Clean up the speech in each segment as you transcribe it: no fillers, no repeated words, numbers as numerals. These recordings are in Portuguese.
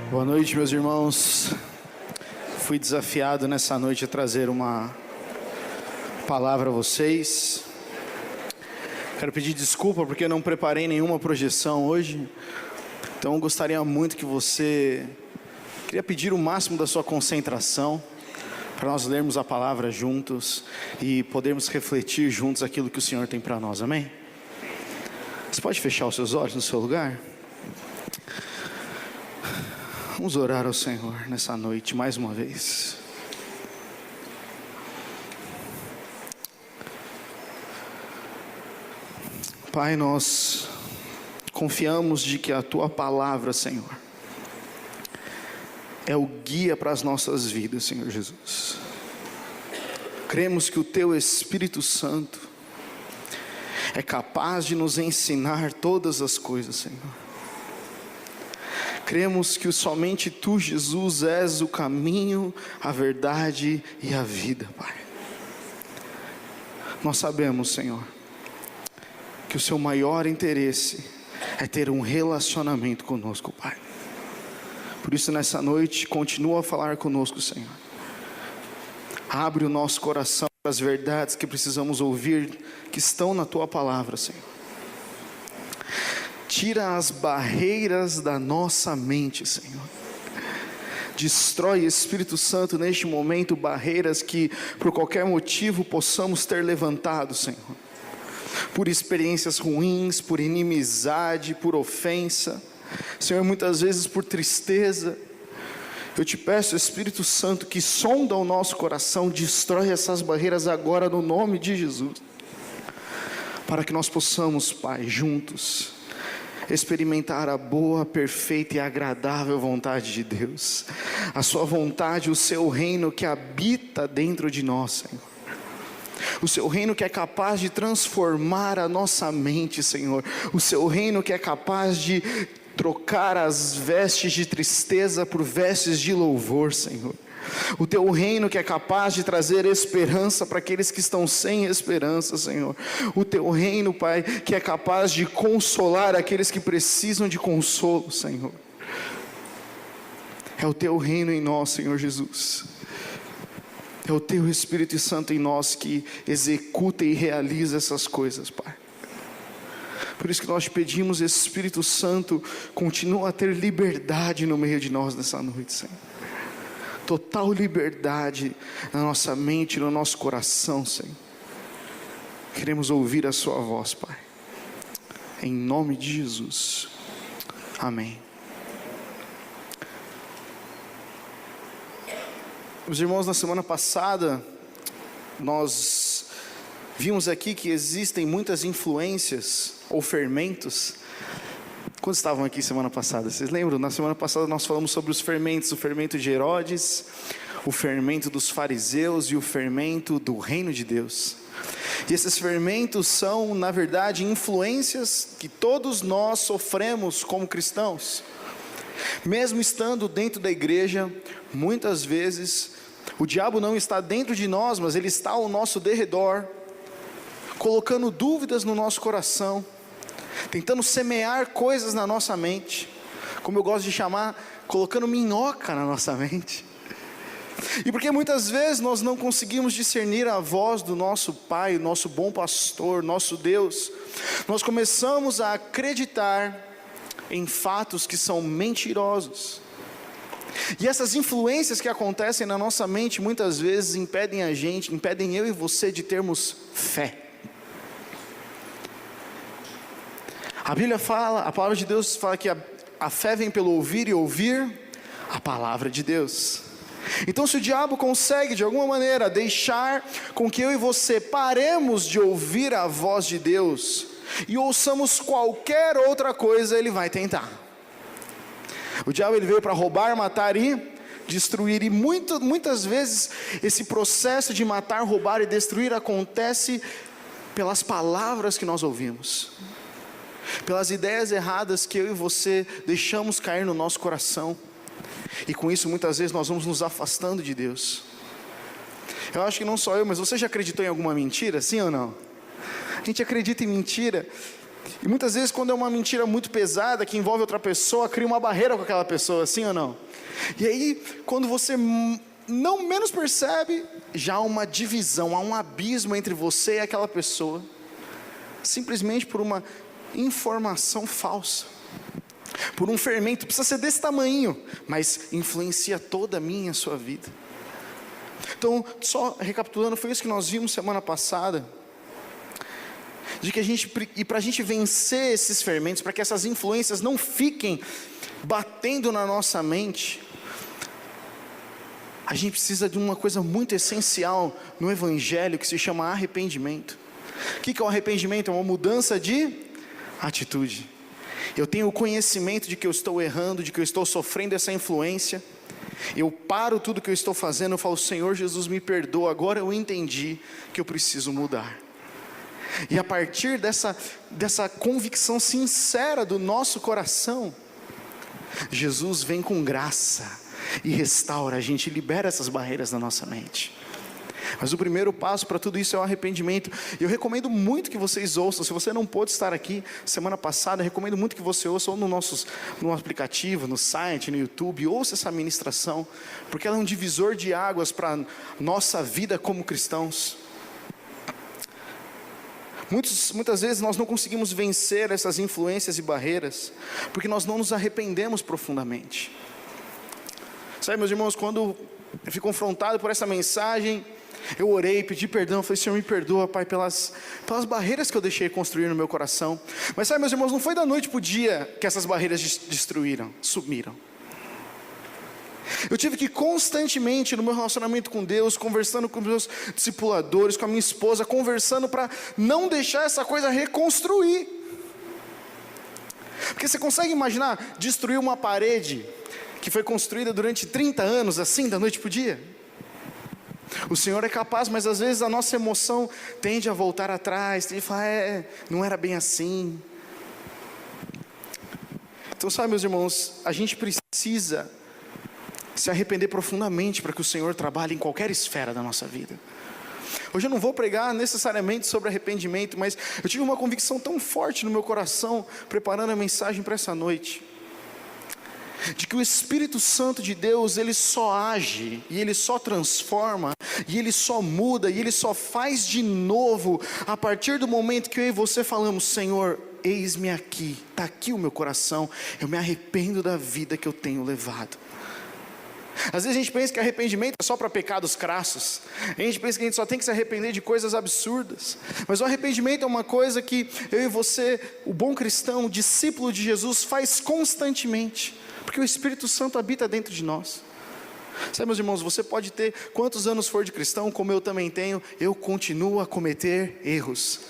Boa noite, meus irmãos. Fui desafiado nessa noite a trazer uma palavra a vocês. Quero pedir desculpa porque eu não preparei nenhuma projeção hoje. Então eu gostaria muito que você... Queria pedir o máximo da sua concentração para nós lermos a palavra juntos e podermos refletir juntos aquilo que o Senhor tem para nós, amém? Você pode fechar os seus olhos no seu lugar? Vamos orar ao Senhor nessa noite mais uma vez. Pai, nós confiamos de que a Tua palavra, Senhor, é o guia para as nossas vidas, Senhor Jesus. Cremos que o Teu Espírito Santo é capaz de nos ensinar todas as coisas, Senhor. Cremos que somente Tu, Jesus, és o caminho, a verdade e a vida, Pai. Nós sabemos, Senhor, que o Seu maior interesse é ter um relacionamento conosco, Pai. Por isso, nessa noite, continua a falar conosco, Senhor. Abre o nosso coração para as verdades que precisamos ouvir, que estão na Tua palavra, Senhor. Tira as barreiras da nossa mente, Senhor. Destrói, Espírito Santo, neste momento, barreiras que por qualquer motivo possamos ter levantado, Senhor. Por experiências ruins, por inimizade, por ofensa, Senhor, muitas vezes por tristeza. Eu te peço, Espírito Santo, que sonda o nosso coração, destrói essas barreiras agora no nome de Jesus. Para que nós possamos, Pai, juntos experimentar a boa, perfeita e agradável vontade de Deus. A Sua vontade, o Seu reino que habita dentro de nós, Senhor. O Seu reino que é capaz de transformar a nossa mente, Senhor. O Seu reino que é capaz de trocar as vestes de tristeza por vestes de louvor, Senhor. O Teu reino que é capaz de trazer esperança para aqueles que estão sem esperança, Senhor. O Teu reino, Pai, que é capaz de consolar aqueles que precisam de consolo, Senhor. É o Teu reino em nós, Senhor Jesus. É o Teu Espírito Santo em nós que executa e realiza essas coisas, Pai. Por isso que nós pedimos, Espírito Santo, continua a ter liberdade no meio de nós nessa noite, Senhor. Total liberdade na nossa mente, no nosso coração, Senhor. Queremos ouvir a Sua voz, Pai. Em nome de Jesus. Amém. Meus irmãos, na semana passada, nós vimos aqui que existem muitas influências ou fermentos. Quando estavam aqui semana passada, vocês lembram? Na semana passada nós falamos sobre os fermentos, o fermento de Herodes, o fermento dos fariseus e o fermento do reino de Deus. E esses fermentos são, na verdade, influências que todos nós sofremos como cristãos. Mesmo estando dentro da igreja, muitas vezes, o diabo não está dentro de nós, mas ele está ao nosso derredor, colocando dúvidas no nosso coração, tentando semear coisas na nossa mente, como eu gosto de chamar, colocando minhoca na nossa mente. E porque muitas vezes nós não conseguimos discernir a voz do nosso Pai, o nosso bom pastor, nosso Deus, nós começamos a acreditar em fatos que são mentirosos. E essas influências que acontecem na nossa mente muitas vezes impedem a gente, impedem eu e você de termos fé. A Bíblia fala, a palavra de Deus fala que a fé vem pelo ouvir e ouvir a palavra de Deus. Então, se o diabo consegue de alguma maneira deixar com que eu e você paremos de ouvir a voz de Deus e ouçamos qualquer outra coisa, ele vai tentar. O diabo, ele veio para roubar, matar e destruir. E muitas vezes esse processo de matar, roubar e destruir acontece pelas palavras que nós ouvimos, pelas ideias erradas que eu e você deixamos cair no nosso coração. E com isso muitas vezes nós vamos nos afastando de Deus. Eu acho que não só eu, mas você já acreditou em alguma mentira, sim ou não? A gente acredita em mentira. E muitas vezes, quando é uma mentira muito pesada, que envolve outra pessoa, cria uma barreira com aquela pessoa, sim ou não? E aí, quando você não menos percebe, já há uma divisão, há um abismo entre você e aquela pessoa, simplesmente por uma informação falsa, por um fermento, precisa ser desse tamanho, mas influencia toda a minha e a sua vida. Então, só recapitulando, foi isso que nós vimos semana passada, de que para a gente vencer esses fermentos, para que essas influências não fiquem batendo na nossa mente, a gente precisa de uma coisa muito essencial no Evangelho, que se chama arrependimento. O que é o arrependimento? É uma mudança de atitude. Eu tenho o conhecimento de que eu estou errando, de que eu estou sofrendo essa influência, eu paro tudo que eu estou fazendo, eu falo, Senhor Jesus, me perdoa, agora eu entendi que eu preciso mudar. E a partir dessa convicção sincera do nosso coração, Jesus vem com graça e restaura a gente, libera essas barreiras da nossa mente. Mas o primeiro passo para tudo isso é o arrependimento. E eu recomendo muito que vocês ouçam. Se você não pôde estar aqui semana passada, eu recomendo muito que você ouça ou no aplicativo, no site, no YouTube, ouça essa ministração, porque ela é um divisor de águas para a nossa vida como cristãos. Muitas vezes nós não conseguimos vencer essas influências e barreiras, porque nós não nos arrependemos profundamente. Sabe, meus irmãos, quando eu fui confrontado por essa mensagem, eu orei, pedi perdão, falei, Senhor, me perdoa, Pai, pelas barreiras que eu deixei construir no meu coração. Mas sabe, meus irmãos, não foi da noite para o dia que essas barreiras sumiram. Eu tive que constantemente no meu relacionamento com Deus, conversando com meus discipuladores, com a minha esposa, conversando para não deixar essa coisa reconstruir. Porque você consegue imaginar destruir uma parede que foi construída durante 30 anos, assim, da noite para o dia? O Senhor é capaz, mas às vezes a nossa emoção tende a voltar atrás, tende a falar, não era bem assim. Então sabe, meus irmãos, a gente precisa se arrepender profundamente para que o Senhor trabalhe em qualquer esfera da nossa vida. Hoje eu não vou pregar necessariamente sobre arrependimento, mas eu tive uma convicção tão forte no meu coração, preparando a mensagem para essa noite, de que o Espírito Santo de Deus, ele só age, e ele só transforma, e ele só muda, e ele só faz de novo, a partir do momento que eu e você falamos, Senhor, eis-me aqui, está aqui o meu coração, eu me arrependo da vida que eu tenho levado. Às vezes a gente pensa que arrependimento é só para pecados crassos, a gente pensa que a gente só tem que se arrepender de coisas absurdas, mas o arrependimento é uma coisa que eu e você, o bom cristão, o discípulo de Jesus, faz constantemente, porque o Espírito Santo habita dentro de nós. Sabe, meus irmãos, você pode ter quantos anos for de cristão, como eu também tenho, eu continuo a cometer erros,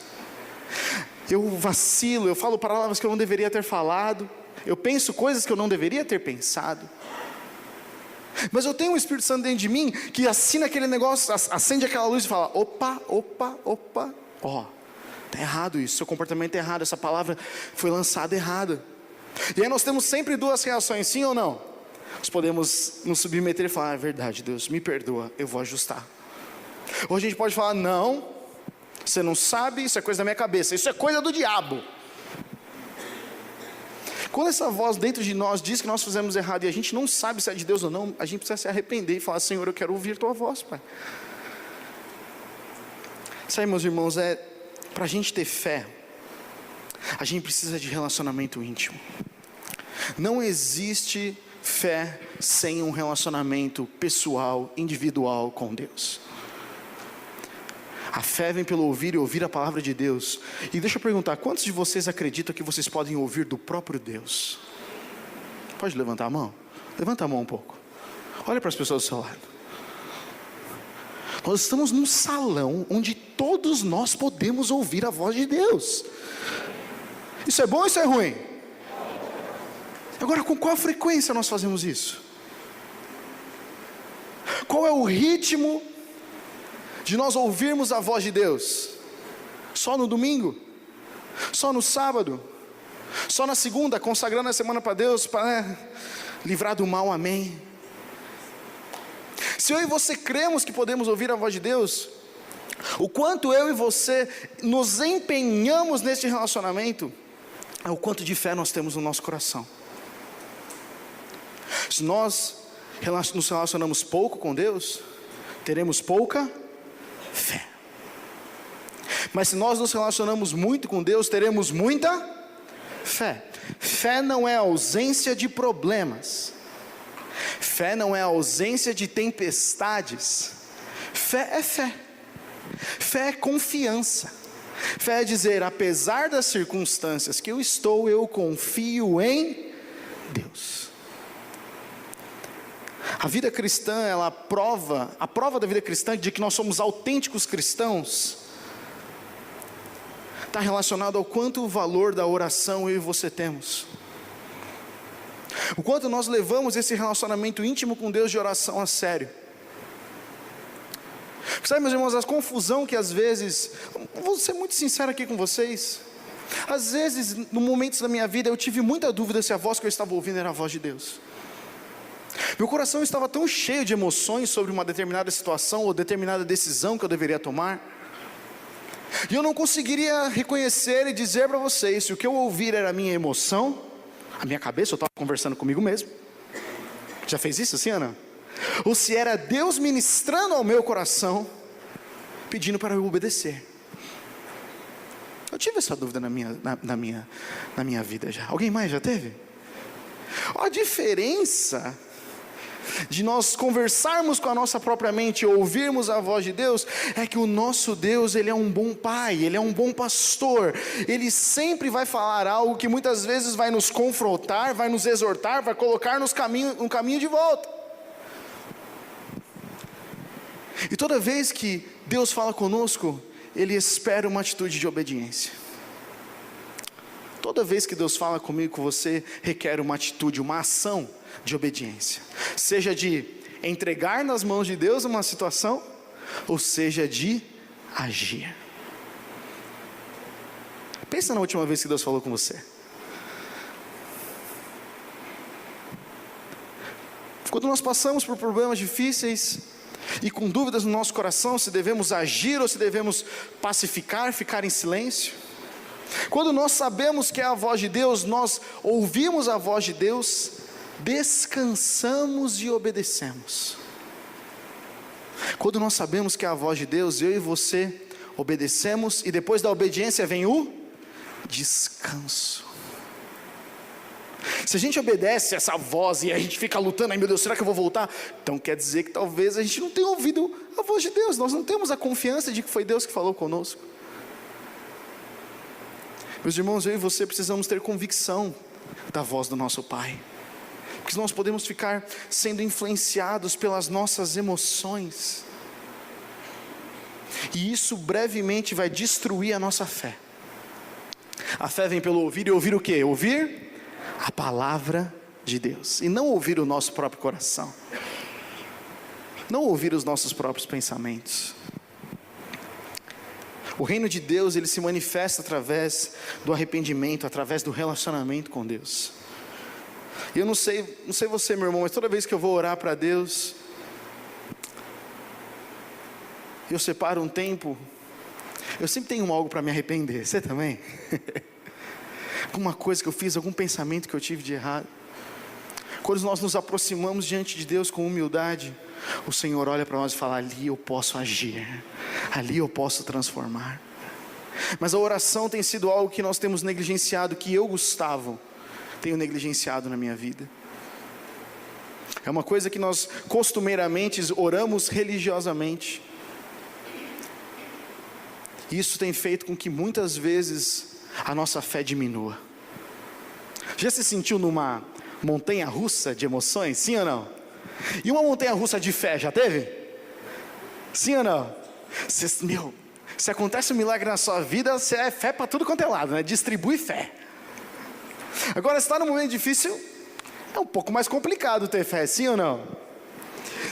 eu vacilo, eu falo palavras que eu não deveria ter falado, eu penso coisas que eu não deveria ter pensado, mas eu tenho um Espírito Santo dentro de mim, que assina aquele negócio, acende aquela luz e fala, opa, está errado isso, seu comportamento é errado, essa palavra foi lançada errada. E aí nós temos sempre duas reações, sim ou não? Nós podemos nos submeter e falar, é verdade, Deus, me perdoa, eu vou ajustar. Ou a gente pode falar, não, você não sabe, isso é coisa da minha cabeça, isso é coisa do diabo. Quando essa voz dentro de nós diz que nós fizemos errado e a gente não sabe se é de Deus ou não, a gente precisa se arrepender e falar, Senhor, eu quero ouvir tua voz, Pai. Isso aí, meus irmãos, para a gente ter fé, a gente precisa de relacionamento íntimo. Não existe fé sem um relacionamento pessoal, individual com Deus. A fé vem pelo ouvir e ouvir a palavra de Deus. E deixa eu perguntar, quantos de vocês acreditam que vocês podem ouvir do próprio Deus? Pode levantar a mão? Levanta a mão um pouco. Olha para as pessoas do seu lado. Nós estamos num salão onde todos nós podemos ouvir a voz de Deus. Isso é bom ou isso é ruim? Agora, com qual frequência nós fazemos isso? Qual é o ritmo de nós ouvirmos a voz de Deus? Só no domingo? Só no sábado? Só na segunda, consagrando a semana para Deus, para livrar do mal, amém? Se eu e você cremos que podemos ouvir a voz de Deus, o quanto eu e você nos empenhamos neste relacionamento, é o quanto de fé nós temos no nosso coração. Se nós nos relacionamos pouco com Deus, teremos pouca fé. Mas se nós nos relacionamos muito com Deus, teremos muita fé. Fé não é ausência de problemas. Fé não é ausência de tempestades. Fé é fé. Fé é confiança. Fé é dizer, apesar das circunstâncias que eu confio em Deus. A vida cristã, a prova da vida cristã de que nós somos autênticos cristãos, está relacionado ao quanto o valor da oração eu e você temos. O quanto nós levamos esse relacionamento íntimo com Deus de oração a sério. Sabe, meus irmãos, a confusão que às vezes, vou ser muito sincero aqui com vocês, às vezes, no momentos da minha vida, eu tive muita dúvida se a voz que eu estava ouvindo era a voz de Deus. Meu coração estava tão cheio de emoções sobre uma determinada situação ou determinada decisão que eu deveria tomar, e eu não conseguiria reconhecer e dizer para vocês se o que eu ouvir era a minha emoção, a minha cabeça, eu estava conversando comigo mesmo. Já fez isso assim, Ana? Ou se era Deus ministrando ao meu coração, pedindo para eu obedecer. Eu tive essa dúvida na minha vida já. Alguém mais já teve? A diferença de nós conversarmos com a nossa própria mente e ouvirmos a voz de Deus, é que o nosso Deus, Ele é um bom pai, Ele é um bom pastor, Ele sempre vai falar algo que muitas vezes vai nos confrontar, vai nos exortar, vai colocar no caminho de volta. E toda vez que Deus fala conosco, Ele espera uma atitude de obediência. Toda vez que Deus fala comigo, com você, requer uma atitude, uma ação de obediência. Seja de entregar nas mãos de Deus uma situação, ou seja de agir. Pensa na última vez que Deus falou com você. Quando nós passamos por problemas difíceis e com dúvidas no nosso coração, se devemos agir ou se devemos pacificar, ficar em silêncio. Quando nós sabemos que é a voz de Deus, nós ouvimos a voz de Deus, descansamos e obedecemos. Quando nós sabemos que é a voz de Deus, eu e você obedecemos, e depois da obediência vem o descanso. Se a gente obedece essa voz e a gente fica lutando, ai meu Deus, será que eu vou voltar? Então quer dizer que talvez a gente não tenha ouvido a voz de Deus, nós não temos a confiança de que foi Deus que falou conosco. Meus irmãos, eu e você precisamos ter convicção da voz do nosso Pai, porque nós podemos ficar sendo influenciados pelas nossas emoções, e isso brevemente vai destruir a nossa fé. A fé vem pelo ouvir, e ouvir o quê? Ouvir a palavra de Deus, e não ouvir o nosso próprio coração, não ouvir os nossos próprios pensamentos. O reino de Deus, ele se manifesta através do arrependimento, através do relacionamento com Deus. E eu não sei você, meu irmão, mas toda vez que eu vou orar para Deus, eu separo um tempo, eu sempre tenho algo para me arrepender. Você também? Alguma coisa que eu fiz, algum pensamento que eu tive de errado. Quando nós nos aproximamos diante de Deus com humildade, o Senhor olha para nós e fala, ali eu posso agir, ali eu posso transformar. Mas a oração tem sido algo que nós temos negligenciado, que eu, Gustavo, tenho negligenciado na minha vida. É uma coisa que nós costumeiramente oramos religiosamente. Isso tem feito com que muitas vezes a nossa fé diminua. Já se sentiu numa montanha russa de emoções, sim ou não? E uma montanha russa de fé, já teve? Sim ou não? Se acontece um milagre na sua vida, você é fé para tudo quanto é lado, né? Distribui fé. Agora, se está num momento difícil, é um pouco mais complicado ter fé, sim ou não?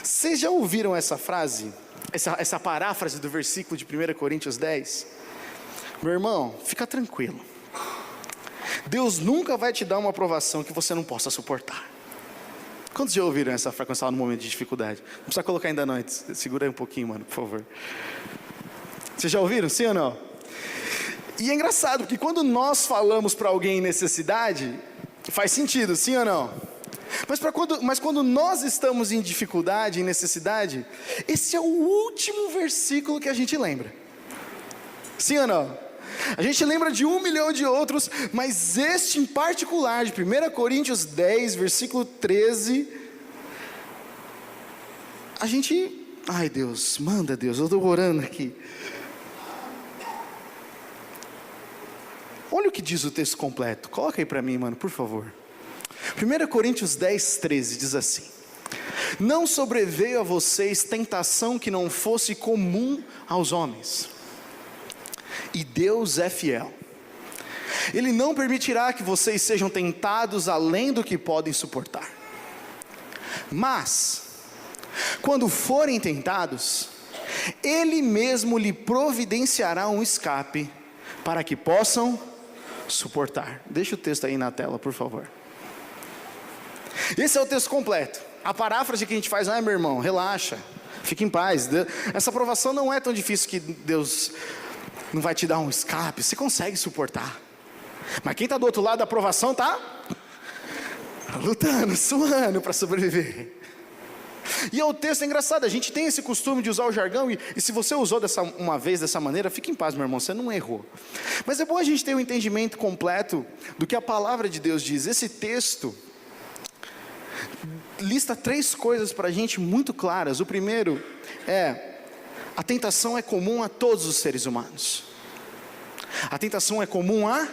Vocês já ouviram essa frase, essa paráfrase do versículo de 1 Coríntios 10? Meu irmão, fica tranquilo. Deus nunca vai te dar uma aprovação que você não possa suportar. Quantos já ouviram essa frase quando estava no momento de dificuldade? Não precisa colocar ainda não, segura aí um pouquinho, mano, por favor. Vocês já ouviram, sim ou não? E é engraçado, porque quando nós falamos para alguém em necessidade, faz sentido, sim ou não? Mas quando nós estamos em dificuldade, em necessidade, esse é o último versículo que a gente lembra. Sim ou não? A gente lembra de 1 milhão de outros, mas este em particular, de 1 Coríntios 10, versículo 13, a gente... Ai Deus, manda Deus, eu estou orando aqui. Olha o que diz o texto completo, coloca aí para mim, mano, por favor. 1 Coríntios 10, 13 diz assim: não sobreveio a vocês tentação que não fosse comum aos homens, e Deus é fiel. Ele não permitirá que vocês sejam tentados além do que podem suportar. Mas, quando forem tentados, Ele mesmo lhe providenciará um escape, para que possam suportar. Deixa o texto aí na tela, por favor. Esse é o texto completo. A paráfrase que a gente faz, meu irmão, relaxa, fique em paz. Essa provação não é tão difícil que Deus não vai te dar um escape, você consegue suportar. Mas quem está do outro lado da provação está lutando, suando para sobreviver. E o texto é engraçado, a gente tem esse costume de usar o jargão, e se você usou uma vez dessa maneira, fique em paz, meu irmão, você não errou. Mas é bom a gente ter um entendimento completo do que a palavra de Deus diz. Esse texto lista 3 coisas para a gente muito claras. O primeiro é: a tentação é comum a todos os seres humanos. A tentação é comum a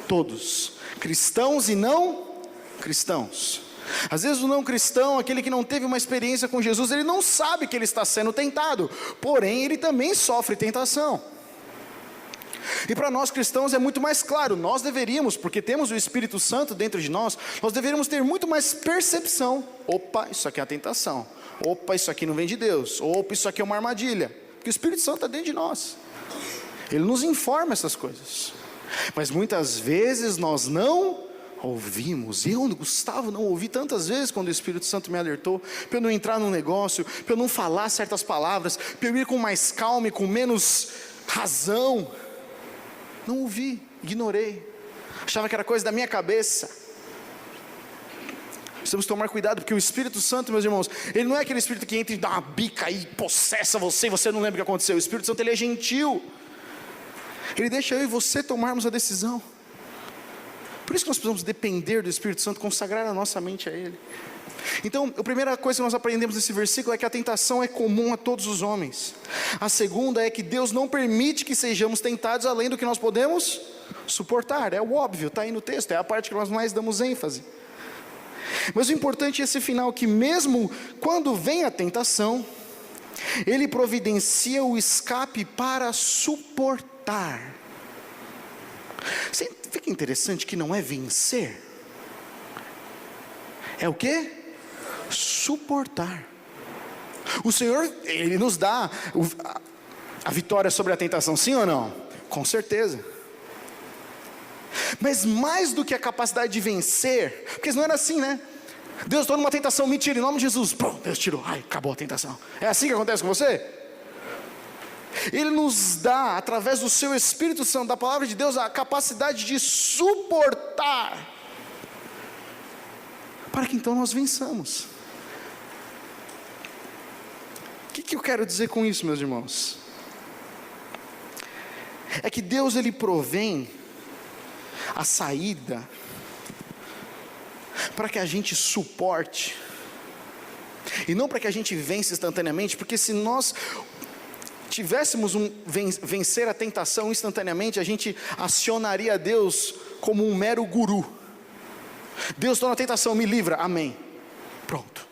todos, cristãos e não cristãos. Às vezes o não cristão, aquele que não teve uma experiência com Jesus, ele não sabe que ele está sendo tentado, porém ele também sofre tentação. E para nós cristãos é muito mais claro, nós deveríamos, porque temos o Espírito Santo dentro de nós deveríamos ter muito mais percepção. Opa, isso aqui é a tentação. Opa, isso aqui não vem de Deus. Opa, isso aqui é uma armadilha. Porque o Espírito Santo está dentro de nós, ele nos informa essas coisas. Mas muitas vezes nós não ouvimos. Eu, Gustavo, não ouvi tantas vezes quando o Espírito Santo me alertou para eu não entrar num negócio, para eu não falar certas palavras, para eu ir com mais calma e com menos razão. Não ouvi, ignorei, achava que era coisa da minha cabeça. Precisamos tomar cuidado, porque o Espírito Santo, meus irmãos, ele não é aquele Espírito que entra e dá uma bica e possessa você e você não lembra o que aconteceu. O Espírito Santo, ele é gentil, ele deixa eu e você tomarmos a decisão. Por isso que nós precisamos depender do Espírito Santo, consagrar a nossa mente a Ele. Então, a primeira coisa que nós aprendemos nesse versículo é que a tentação é comum a todos os homens. A segunda é que Deus não permite que sejamos tentados além do que nós podemos suportar. É o óbvio, está aí no texto, é a parte que nós mais damos ênfase. Mas o importante é esse final, que mesmo quando vem a tentação, Ele providencia o escape para suportar. Fica interessante que não é vencer, é o quê? Suportar. O Senhor, Ele nos dá a vitória sobre a tentação, sim ou não? Com certeza. Mas mais do que a capacidade de vencer, porque não era assim, né? Deus, estou numa tentação, me tira em nome de Jesus. Pum, Deus tirou, ai, acabou a tentação. É assim que acontece com você? Ele nos dá, através do seu Espírito Santo, da palavra de Deus, a capacidade de suportar, para que então nós vençamos. O que eu quero dizer com isso, meus irmãos? É que Deus, Ele provém a saída para que a gente suporte, e não para que a gente vença instantaneamente, porque se nós tivéssemos vencer a tentação instantaneamente, a gente acionaria Deus como um mero guru. Deus, estou na tentação, me livra, amém, pronto.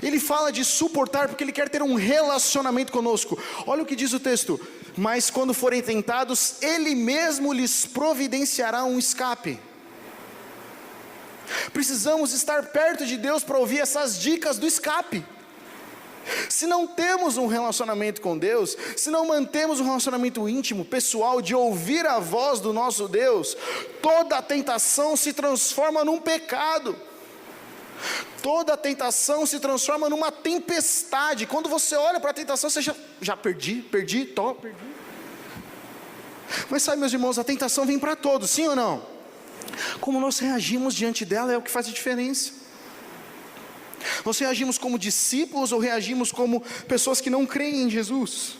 Ele fala de suportar porque Ele quer ter um relacionamento conosco. Olha o que diz o texto: mas quando forem tentados, Ele mesmo lhes providenciará um escape. Precisamos estar perto de Deus para ouvir essas dicas do escape. Se não temos um relacionamento com Deus, se não mantemos um relacionamento íntimo, pessoal, de ouvir a voz do nosso Deus, toda tentação se transforma num pecado. Toda tentação se transforma numa tempestade. Quando você olha para a tentação, você já perdi. Mas sabe, meus irmãos, a tentação vem para todos, sim ou não? Como nós reagimos diante dela é o que faz a diferença. Nós reagimos como discípulos ou reagimos como pessoas que não creem em Jesus?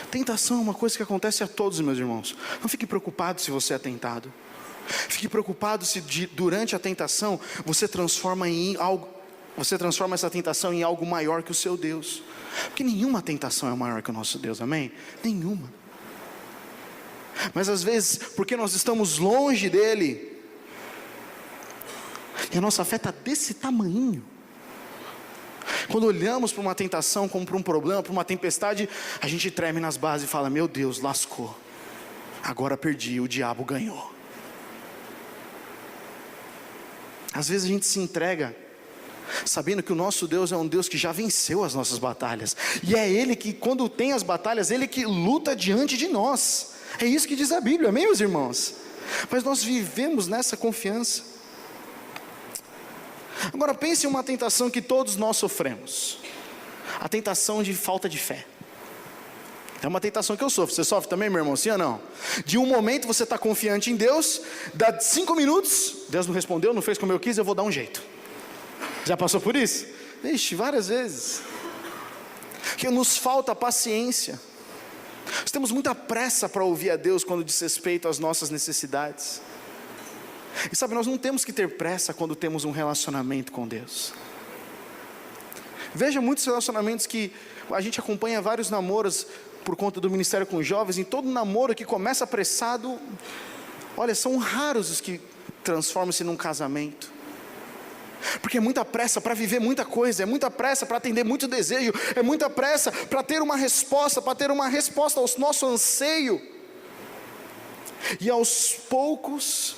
Tentação é uma coisa que acontece a todos, meus irmãos. Não fique preocupado se você é tentado. Fique preocupado se durante a tentação você transforma essa tentação em algo maior que o seu Deus. Porque nenhuma tentação é maior que o nosso Deus, amém? Nenhuma. Mas às vezes, porque nós estamos longe dele, e a nossa fé está desse tamanho, quando olhamos para uma tentação como para um problema, para uma tempestade, a gente treme nas bases e fala: meu Deus, lascou, agora perdi, o diabo ganhou. Às vezes a gente se entrega sabendo que o nosso Deus é um Deus que já venceu as nossas batalhas, e é Ele que, quando tem as batalhas, Ele que luta diante de nós. É isso que diz a Bíblia, amém, meus irmãos? Mas nós vivemos nessa confiança. Agora pense em uma tentação que todos nós sofremos: a tentação de falta de fé. É uma tentação que eu sofro. Você sofre também, meu irmão, sim ou não? De um momento você está confiante em Deus, dá 5 minutos, Deus não respondeu, não fez como eu quis, eu vou dar um jeito. Já passou por isso? Ixi, várias vezes. Que nos falta paciência. Nós temos muita pressa para ouvir a Deus quando diz respeito às nossas necessidades. E sabe, nós não temos que ter pressa quando temos um relacionamento com Deus. Veja muitos relacionamentos que a gente acompanha, vários namoros por conta do ministério com jovens. Em todo namoro que começa apressado, olha, são raros os que transformam-se num casamento. Porque é muita pressa para viver muita coisa, é muita pressa para atender muito desejo, é muita pressa para ter uma resposta ao nosso anseio. E aos poucos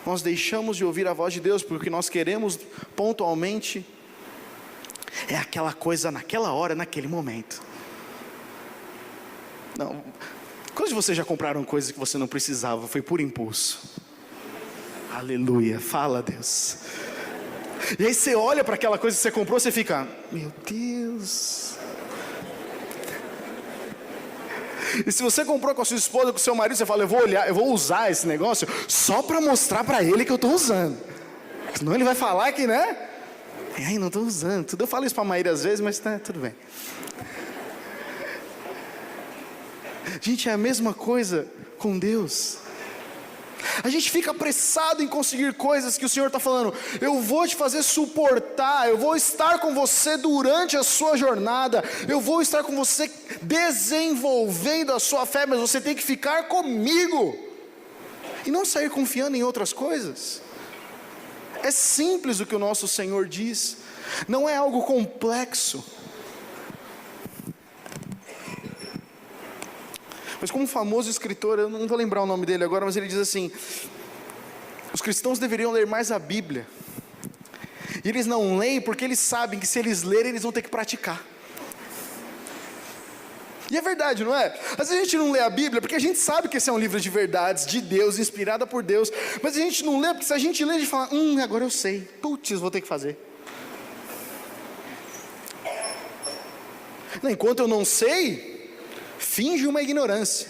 nós deixamos de ouvir a voz de Deus, porque o que nós queremos pontualmente é aquela coisa naquela hora, naquele momento. Não, quantos de vocês já compraram coisas que você não precisava, foi por impulso? Aleluia, fala Deus. E aí você olha para aquela coisa que você comprou, você fica: meu Deus. E se você comprou com a sua esposa, com o seu marido, você fala: eu vou usar esse negócio só para mostrar para ele que eu estou usando. Senão ele vai falar que, né? Ai, não estou usando. Tudo eu falo isso para a Maíra às vezes, mas tá, tudo bem. Gente, é a mesma coisa com Deus. A gente fica apressado em conseguir coisas que o Senhor está falando: eu vou te fazer suportar, eu vou estar com você durante a sua jornada, eu vou estar com você desenvolvendo a sua fé, mas você tem que ficar comigo, e não sair confiando em outras coisas. É simples o que o nosso Senhor diz, não é algo complexo. Mas como um famoso escritor, eu não vou lembrar o nome dele agora, mas ele diz assim: os cristãos deveriam ler mais a Bíblia. E eles não leem porque eles sabem que se eles lerem, eles vão ter que praticar. E é verdade, não é? Às vezes a gente não lê a Bíblia porque a gente sabe que esse é um livro de verdades, de Deus, inspirada por Deus. Mas a gente não lê porque se a gente lê, a gente fala: agora eu sei, putz, vou ter que fazer. Não, enquanto eu não sei, finge uma ignorância.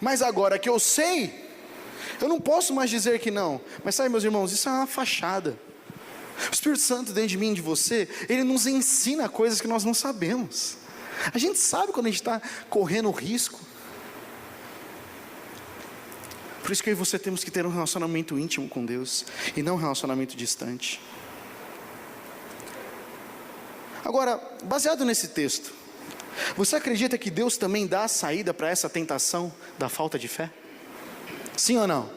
Mas agora que eu sei, eu não posso mais dizer que não. Mas sabe, meus irmãos, isso é uma fachada. O Espírito Santo dentro de mim e de você, ele nos ensina coisas que nós não sabemos. A gente sabe quando a gente está correndo risco. Por isso que eu e você temos que ter um relacionamento íntimo com Deus, e não um relacionamento distante. Agora, baseado nesse texto, você acredita que Deus também dá a saída para essa tentação da falta de fé? Sim ou não?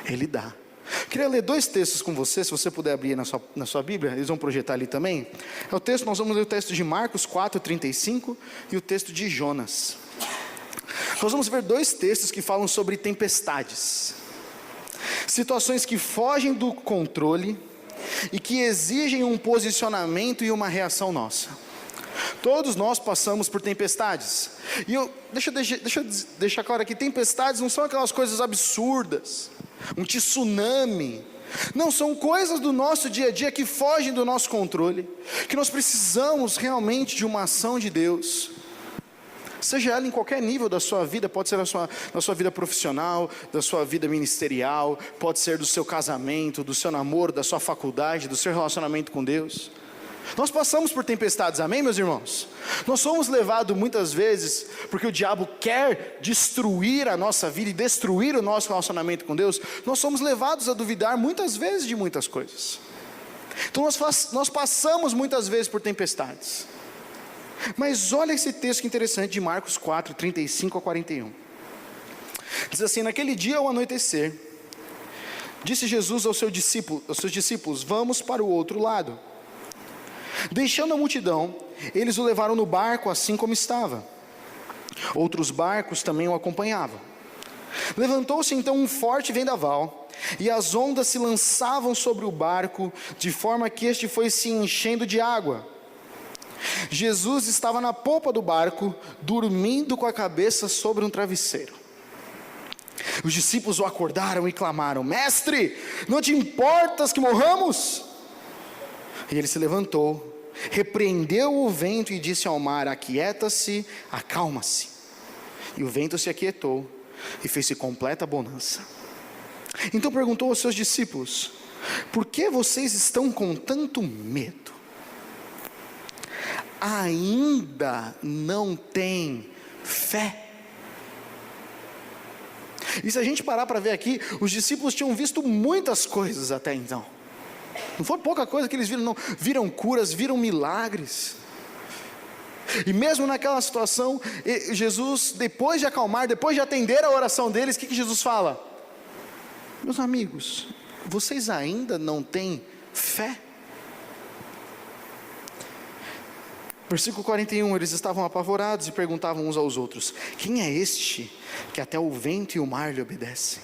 Ele dá. Queria ler 2 textos com você, se você puder abrir na sua Bíblia, eles vão projetar ali também. Nós vamos ler o texto de Marcos 4:35 e o texto de Jonas. Nós vamos ver 2 textos que falam sobre tempestades, situações que fogem do controle e que exigem um posicionamento e uma reação nossa. Todos nós passamos por tempestades. E deixa eu deixar claro aqui: tempestades não são aquelas coisas absurdas, um tsunami. Não, são coisas do nosso dia a dia que fogem do nosso controle, que nós precisamos realmente de uma ação de Deus. Seja ela em qualquer nível da sua vida, pode ser na sua vida profissional, da sua vida ministerial, pode ser do seu casamento, do seu namoro, da sua faculdade, do seu relacionamento com Deus. Nós passamos por tempestades, amém, meus irmãos? Nós somos levados muitas vezes, porque o diabo quer destruir a nossa vida e destruir o nosso relacionamento com Deus, nós somos levados a duvidar muitas vezes de muitas coisas. Então nós passamos muitas vezes por tempestades. Mas olha esse texto que interessante de Marcos 4, 35 a 41. Diz assim: naquele dia ao anoitecer, disse Jesus aos seus discípulos: vamos para o outro lado. Deixando a multidão, eles o levaram no barco assim como estava. Outros barcos também o acompanhavam. Levantou-se então um forte vendaval, e as ondas se lançavam sobre o barco, de forma que este foi se enchendo de água. Jesus estava na popa do barco, dormindo com a cabeça sobre um travesseiro. Os discípulos o acordaram e clamaram: Mestre, não te importas que morramos? E ele se levantou, repreendeu o vento e disse ao mar: aquieta-se, acalma-se. E o vento se aquietou e fez-se completa bonança. Então perguntou aos seus discípulos: por que vocês estão com tanto medo? Ainda não têm fé? E se a gente parar para ver aqui, os discípulos tinham visto muitas coisas até então. Não foi pouca coisa que eles viram, não. Viram curas, viram milagres. E mesmo naquela situação, Jesus, depois de acalmar, depois de atender a oração deles, o que Jesus fala? Meus amigos, vocês ainda não têm fé? Versículo 41, eles estavam apavorados e perguntavam uns aos outros: quem é este que até o vento e o mar lhe obedecem?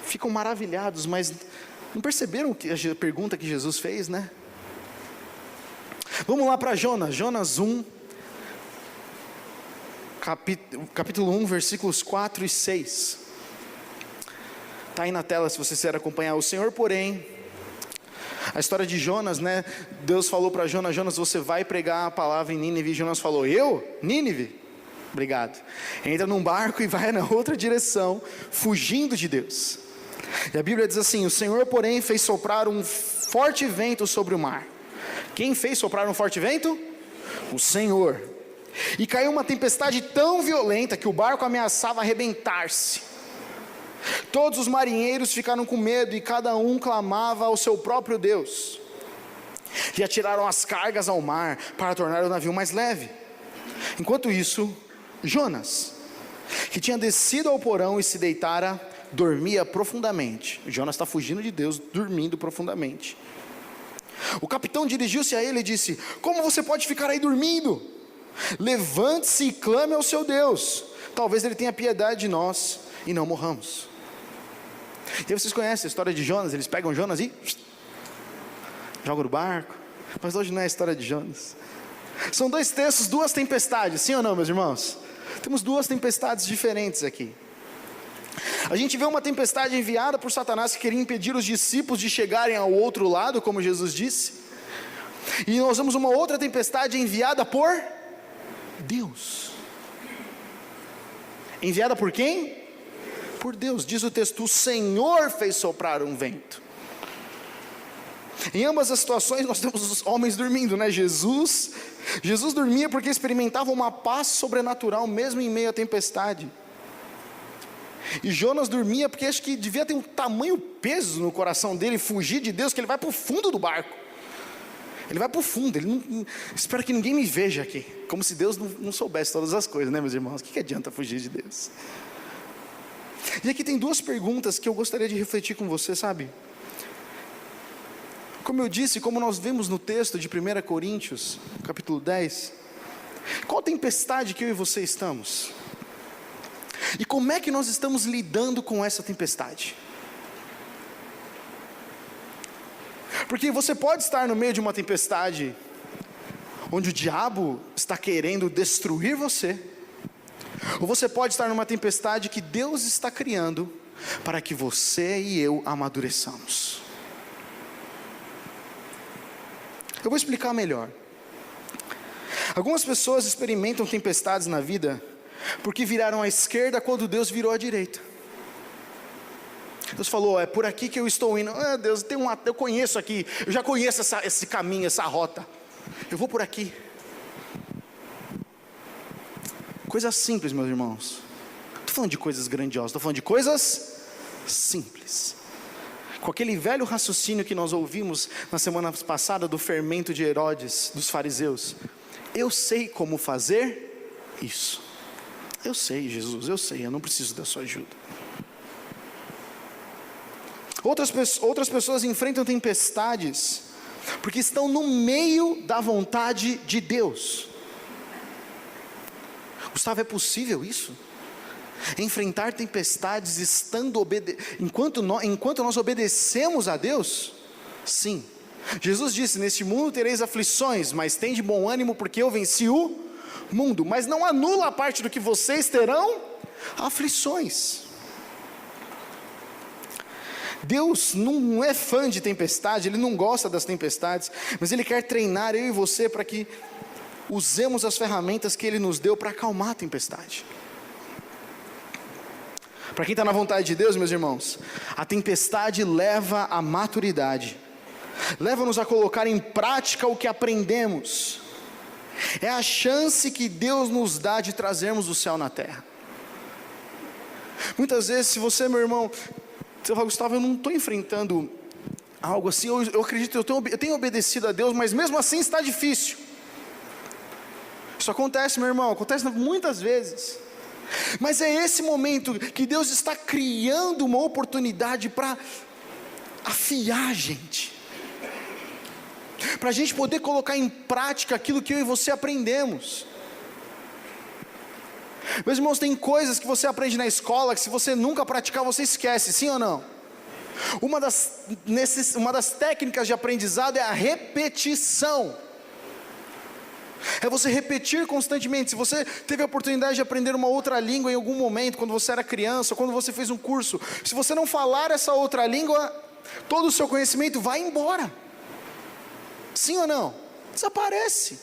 Ficam maravilhados, mas não perceberam a pergunta que Jesus fez, né? Vamos lá para Jonas 1, capítulo 1, versículos 4 e 6. Está aí na tela se você quiser acompanhar. O Senhor, porém, a história de Jonas, né? Deus falou para Jonas: Jonas, você vai pregar a palavra em Nínive. E Jonas falou: eu? Nínive? Obrigado. Entra num barco e vai na outra direção, fugindo de Deus. E a Bíblia diz assim: o Senhor, porém, fez soprar um forte vento sobre o mar. Quem fez soprar um forte vento? O Senhor. E caiu uma tempestade tão violenta que o barco ameaçava arrebentar-se. Todos os marinheiros ficaram com medo e cada um clamava ao seu próprio Deus. E atiraram as cargas ao mar para tornar o navio mais leve. Enquanto isso, Jonas, que tinha descido ao porão e se deitara, dormia profundamente. Jonas está fugindo de Deus, dormindo profundamente. O capitão dirigiu-se a ele e disse: como você pode ficar aí dormindo? Levante-se e clame ao seu Deus, talvez ele tenha piedade de nós e não morramos. E vocês conhecem a história de Jonas? Eles pegam Jonas e jogam no barco. Mas hoje não é a história de Jonas. São dois textos, duas tempestades, sim ou não, meus irmãos? Temos duas tempestades diferentes aqui. A gente vê uma tempestade enviada por Satanás, que queria impedir os discípulos de chegarem ao outro lado, como Jesus disse. E nós vemos uma outra tempestade enviada por Deus. Enviada por quem? Por Deus. Diz o texto: o Senhor fez soprar um vento. Em ambas as situações nós temos os homens dormindo, né? Jesus dormia porque experimentava uma paz sobrenatural mesmo em meio à tempestade. E Jonas dormia porque acho que devia ter um tamanho peso no coração dele fugir de Deus, que ele vai para o fundo do barco. Ele vai para o fundo, ele não espera que ninguém me veja aqui. Como se Deus não soubesse todas as coisas, né, meus irmãos? O que adianta fugir de Deus? E aqui tem duas perguntas que eu gostaria de refletir com você, sabe? Como eu disse, como nós vemos no texto de 1 Coríntios, capítulo 10, qual tempestade que eu e você estamos? E como é que nós estamos lidando com essa tempestade? Porque você pode estar no meio de uma tempestade onde o diabo está querendo destruir você, ou você pode estar numa tempestade que Deus está criando para que você e eu amadureçamos. Eu vou explicar melhor. Algumas pessoas experimentam tempestades na vida porque viraram à esquerda quando Deus virou à direita. Deus falou, é por aqui que eu estou indo. Ah, Deus, eu conheço aqui, eu já conheço esse caminho, essa rota. Eu vou por aqui. Coisas simples, meus irmãos. Não estou falando de coisas grandiosas, estou falando de coisas simples. Com aquele velho raciocínio que nós ouvimos na semana passada do fermento de Herodes, dos fariseus. Eu sei como fazer isso. Eu sei, Jesus, eu sei, eu não preciso da sua ajuda. Outras pessoas enfrentam tempestades porque estão no meio da vontade de Deus. Gustavo, é possível isso? Enfrentar tempestades enquanto nós obedecemos a Deus? Sim. Jesus disse, neste mundo tereis aflições, mas tende bom ânimo porque eu venci o mundo. Mas não anula a parte do que vocês terão aflições. Deus não é fã de tempestade, Ele não gosta das tempestades, mas Ele quer treinar eu e você para que usemos as ferramentas que Ele nos deu para acalmar a tempestade. Para quem está na vontade de Deus, meus irmãos, a tempestade leva à maturidade, leva-nos a colocar em prática o que aprendemos. É a chance que Deus nos dá de trazermos o céu na terra. Muitas vezes, se você, meu irmão, você fala, Gustavo, eu não estou enfrentando algo assim, eu acredito, eu tenho obedecido a Deus, mas mesmo assim está difícil. Isso acontece, meu irmão, acontece muitas vezes. Mas é esse momento que Deus está criando uma oportunidade para afiar a gente, para a gente poder colocar em prática aquilo que eu e você aprendemos. Meus irmãos, tem coisas que você aprende na escola que se você nunca praticar você esquece, sim ou não? Uma das técnicas de aprendizado é a repetição. É você repetir constantemente. Se você teve a oportunidade de aprender uma outra língua em algum momento, quando você era criança, ou quando você fez um curso, se você não falar essa outra língua, todo o seu conhecimento vai embora. Sim ou não? Desaparece.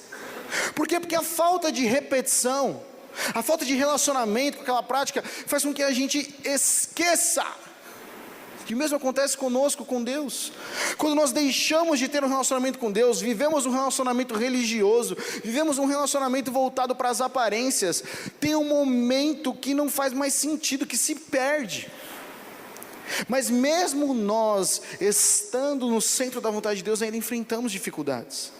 Por quê? Porque a falta de repetição, a falta de relacionamento com aquela prática, faz com que a gente esqueça. E o mesmo acontece conosco, com Deus. Quando nós deixamos de ter um relacionamento com Deus, vivemos um relacionamento religioso, vivemos um relacionamento voltado para as aparências, tem um momento que não faz mais sentido, que se perde. Mas mesmo nós, estando no centro da vontade de Deus, ainda enfrentamos dificuldades.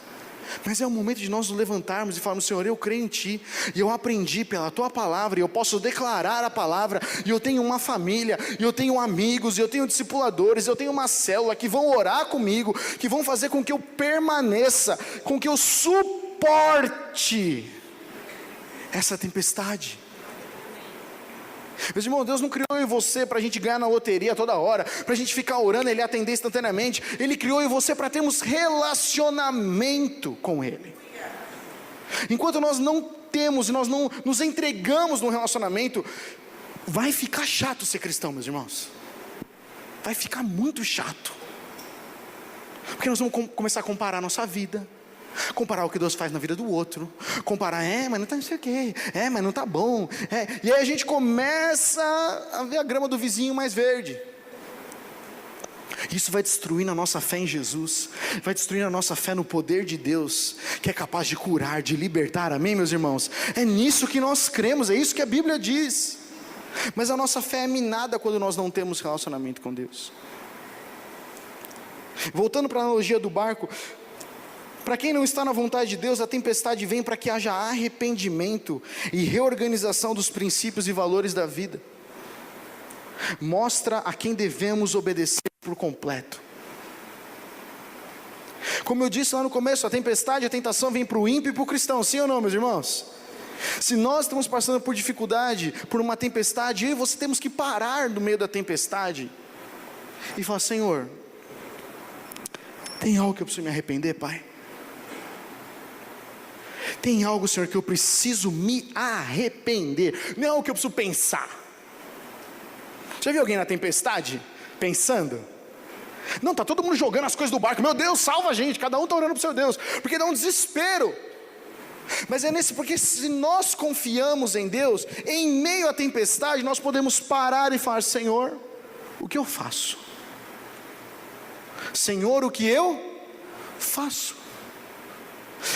Mas é o momento de nós nos levantarmos e falarmos, Senhor, eu creio em Ti, e eu aprendi pela Tua palavra, e eu posso declarar a palavra, e eu tenho uma família, e eu tenho amigos, e eu tenho discipuladores, eu tenho uma célula que vão orar comigo, que vão fazer com que eu permaneça, com que eu suporte essa tempestade. Meus irmãos, Deus não criou eu e você para a gente ganhar na loteria toda hora, para a gente ficar orando e Ele atender instantaneamente. Ele criou eu e você para termos relacionamento com Ele. Enquanto nós não temos e nós não nos entregamos no relacionamento, vai ficar chato ser cristão, meus irmãos. Vai ficar muito chato. Porque nós vamos começar a comparar a nossa vida, comparar o que Deus faz na vida do outro, comparar, mas não tá não sei o quê, mas não tá bom, e aí a gente começa a ver a grama do vizinho mais verde. Isso vai destruindo a nossa fé em Jesus, vai destruindo a nossa fé no poder de Deus, que é capaz de curar, de libertar, amém, meus irmãos? É nisso que nós cremos, é isso que a Bíblia diz. Mas a nossa fé é minada quando nós não temos relacionamento com Deus. Voltando para a analogia do barco, para quem não está na vontade de Deus, a tempestade vem para que haja arrependimento e reorganização dos princípios e valores da vida. Mostra a quem devemos obedecer por completo. Como eu disse lá no começo, a tempestade, a tentação vem para o ímpio e para o cristão, sim ou não, meus irmãos? Se nós estamos passando por dificuldade, por uma tempestade, eu e você temos que parar no meio da tempestade e falar, Senhor, tem algo que eu preciso me arrepender, Pai? Tem algo, Senhor, que eu preciso me arrepender, não é algo que eu preciso pensar. Já viu alguém na tempestade pensando? Não, está todo mundo jogando as coisas do barco, meu Deus, salva a gente, cada um está orando para o seu Deus, porque dá um desespero. Mas é porque se nós confiamos em Deus, em meio à tempestade, nós podemos parar e falar: Senhor, o que eu faço? Senhor, o que eu faço?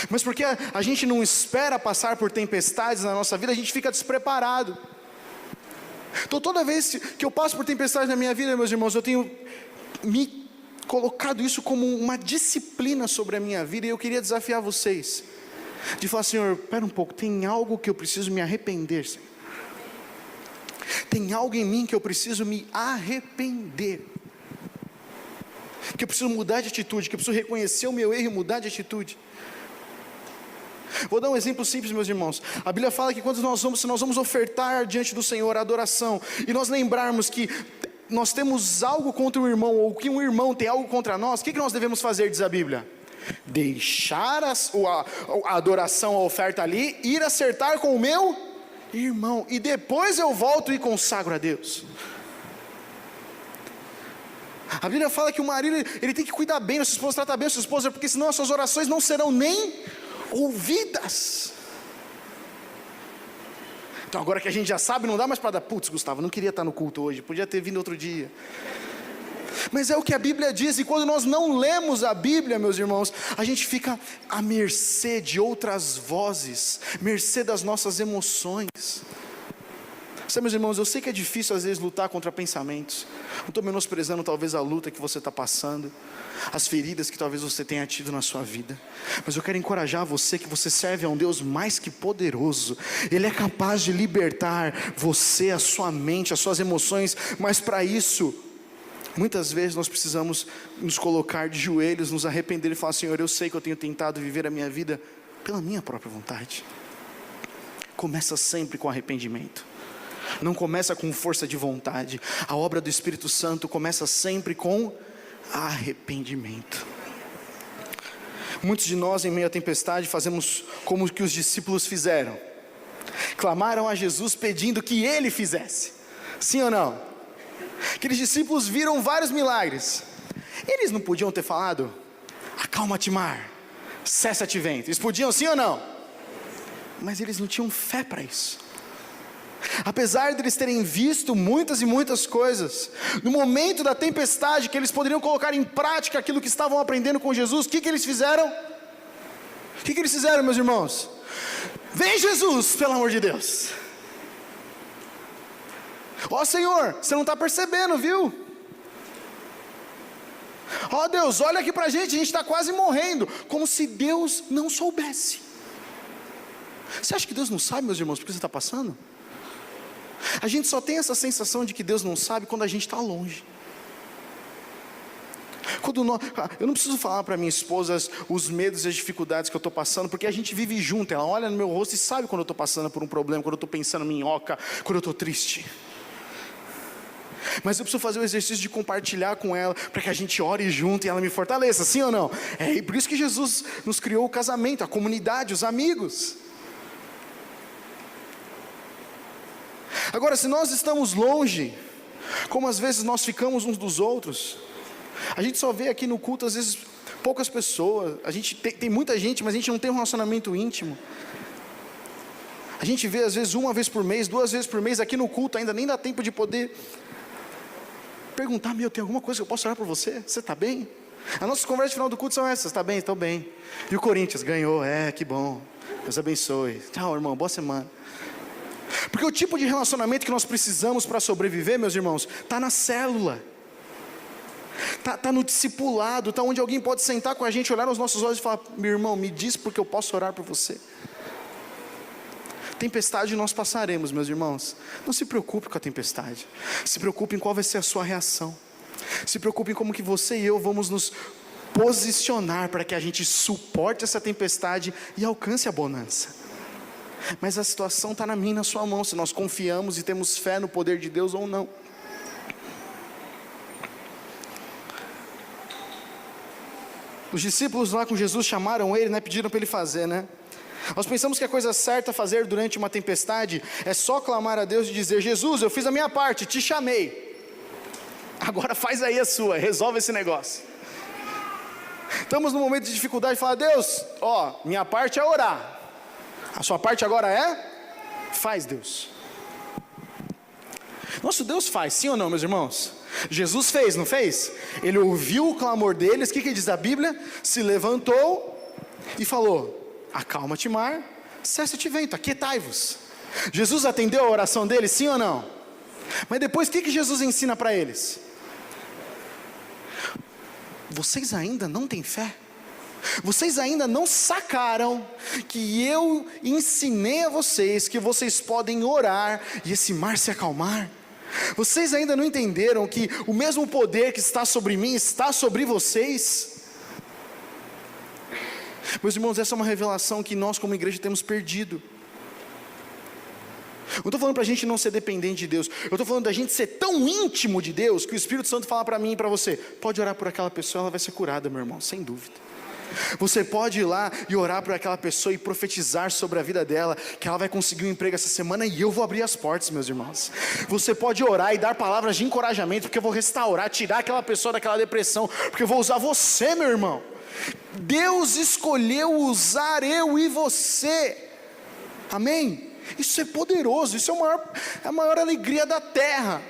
Mas porque a gente não espera passar por tempestades na nossa vida, a gente fica despreparado. Então toda vez que eu passo por tempestades na minha vida, meus irmãos, eu tenho me colocado isso como uma disciplina sobre a minha vida. E eu queria desafiar vocês, de falar: Senhor, espera um pouco, tem algo que eu preciso me arrepender, Senhor. Tem algo em mim que eu preciso me arrepender, que eu preciso mudar de atitude, que eu preciso reconhecer o meu erro e mudar de atitude. Vou dar um exemplo simples, meus irmãos. A Bíblia fala que quando se nós vamos ofertar diante do Senhor a adoração, e nós lembrarmos que nós temos algo contra um irmão, ou que um irmão tem algo contra nós, o que nós devemos fazer, diz a Bíblia? Deixar a adoração, a oferta ali, ir acertar com o meu irmão, e depois eu volto e consagro a Deus. A Bíblia fala que o marido, ele tem que cuidar bem da sua esposa, tratar bem a sua esposa, porque senão as suas orações não serão nem ouvidas. Então agora que a gente já sabe, não dá mais para dar: putz, Gustavo, não queria estar no culto hoje, podia ter vindo outro dia. Mas é o que a Bíblia diz, e quando nós não lemos a Bíblia, meus irmãos, a gente fica à mercê de outras vozes, mercê das nossas emoções. Sabe, meus irmãos, eu sei que é difícil às vezes lutar contra pensamentos. Não estou menosprezando talvez a luta que você está passando, as feridas que talvez você tenha tido na sua vida, mas eu quero encorajar você, que você serve a um Deus mais que poderoso. Ele é capaz de libertar você, a sua mente, as suas emoções, mas para isso, muitas vezes nós precisamos nos colocar de joelhos, nos arrepender e falar: Senhor, eu sei que eu tenho tentado viver a minha vida pela minha própria vontade. Começa sempre com arrependimento. Não começa com força de vontade. A obra do Espírito Santo começa sempre com arrependimento. Muitos de nós, em meio à tempestade, fazemos como que os discípulos fizeram. Clamaram a Jesus pedindo que Ele fizesse. Sim ou não? Aqueles discípulos viram vários milagres. Eles não podiam ter falado: acalma-te mar, cessa-te vento? Eles podiam, sim ou não? Mas eles não tinham fé para isso. Apesar de eles terem visto muitas e muitas coisas, no momento da tempestade, que eles poderiam colocar em prática aquilo que estavam aprendendo com Jesus, o que eles fizeram? O que eles fizeram, meus irmãos? Vem Jesus, pelo amor de Deus. Ó Senhor, você não está percebendo, viu? Ó Deus, olha aqui para a gente está quase morrendo. Como se Deus não soubesse. Você acha que Deus não sabe, meus irmãos, por que você está passando? A gente só tem essa sensação de que Deus não sabe quando a gente está longe. Eu não preciso falar para minha esposa os medos e as dificuldades que eu estou passando, porque a gente vive junto. Ela olha no meu rosto e sabe quando eu estou passando por um problema, quando eu estou pensando em minhoca, quando eu estou triste. Mas eu preciso fazer o exercício de compartilhar com ela, para que a gente ore junto e ela me fortaleça, sim ou não? É por isso que Jesus nos criou o casamento, a comunidade, os amigos. Agora, se nós estamos longe, como às vezes nós ficamos uns dos outros, a gente só vê aqui no culto às vezes poucas pessoas, a gente tem muita gente, mas a gente não tem um relacionamento íntimo. A gente vê às vezes 1 vez por mês, 2 vezes por mês, aqui no culto ainda nem dá tempo de poder perguntar: tem alguma coisa que eu posso orar por você? Você está bem? As nossas conversas no final do culto são essas: está bem? Estou bem. E o Corinthians ganhou, que bom, Deus abençoe, tchau irmão, boa semana. Porque o tipo de relacionamento que nós precisamos para sobreviver, meus irmãos, está na célula, está no discipulado, está onde alguém pode sentar com a gente, olhar nos nossos olhos e falar: meu irmão, me diz porque eu posso orar por você. Tempestade nós passaremos, meus irmãos. Não se preocupe com a tempestade, se preocupe em qual vai ser a sua reação. Se preocupe em como que você e eu vamos nos posicionar para que a gente suporte essa tempestade e alcance a bonança. Mas a situação está na minha e na sua mão, se nós confiamos e temos fé no poder de Deus ou não. Os discípulos lá com Jesus chamaram ele, pediram para ele fazer, Nós pensamos que a coisa certa a fazer durante uma tempestade é só clamar a Deus e dizer: Jesus, eu fiz a minha parte, te chamei, agora faz aí a sua, resolve esse negócio. Estamos num momento de dificuldade e falar: Deus, minha parte é orar, A sua parte agora é: faz, Deus. Nosso Deus faz, sim ou não, meus irmãos? Jesus fez, não fez? Ele ouviu o clamor deles, o que diz a Bíblia? Se levantou e falou: acalma-te mar, cessa-te vento, aquietai-vos. Jesus atendeu a oração deles, sim ou não? Mas depois o que Jesus ensina para eles? Vocês ainda não têm fé? Vocês ainda não sacaram que eu ensinei a vocês que vocês podem orar e esse mar se acalmar? Vocês ainda não entenderam que o mesmo poder que está sobre mim está sobre vocês? Meus irmãos, essa é uma revelação que nós como igreja temos perdido. Eu não estou falando para a gente não ser dependente de Deus, eu estou falando da gente ser tão íntimo de Deus, que o Espírito Santo fala para mim e para você: pode orar por aquela pessoa, ela vai ser curada, meu irmão, sem dúvida. Você pode ir lá e orar por aquela pessoa e profetizar sobre a vida dela, que ela vai conseguir um emprego essa semana e eu vou abrir as portas, meus irmãos. Você pode orar e dar palavras de encorajamento, porque eu vou restaurar, tirar aquela pessoa daquela depressão, porque eu vou usar você, meu irmão. Deus escolheu usar eu e você, amém? Isso é poderoso, isso é a maior alegria da terra.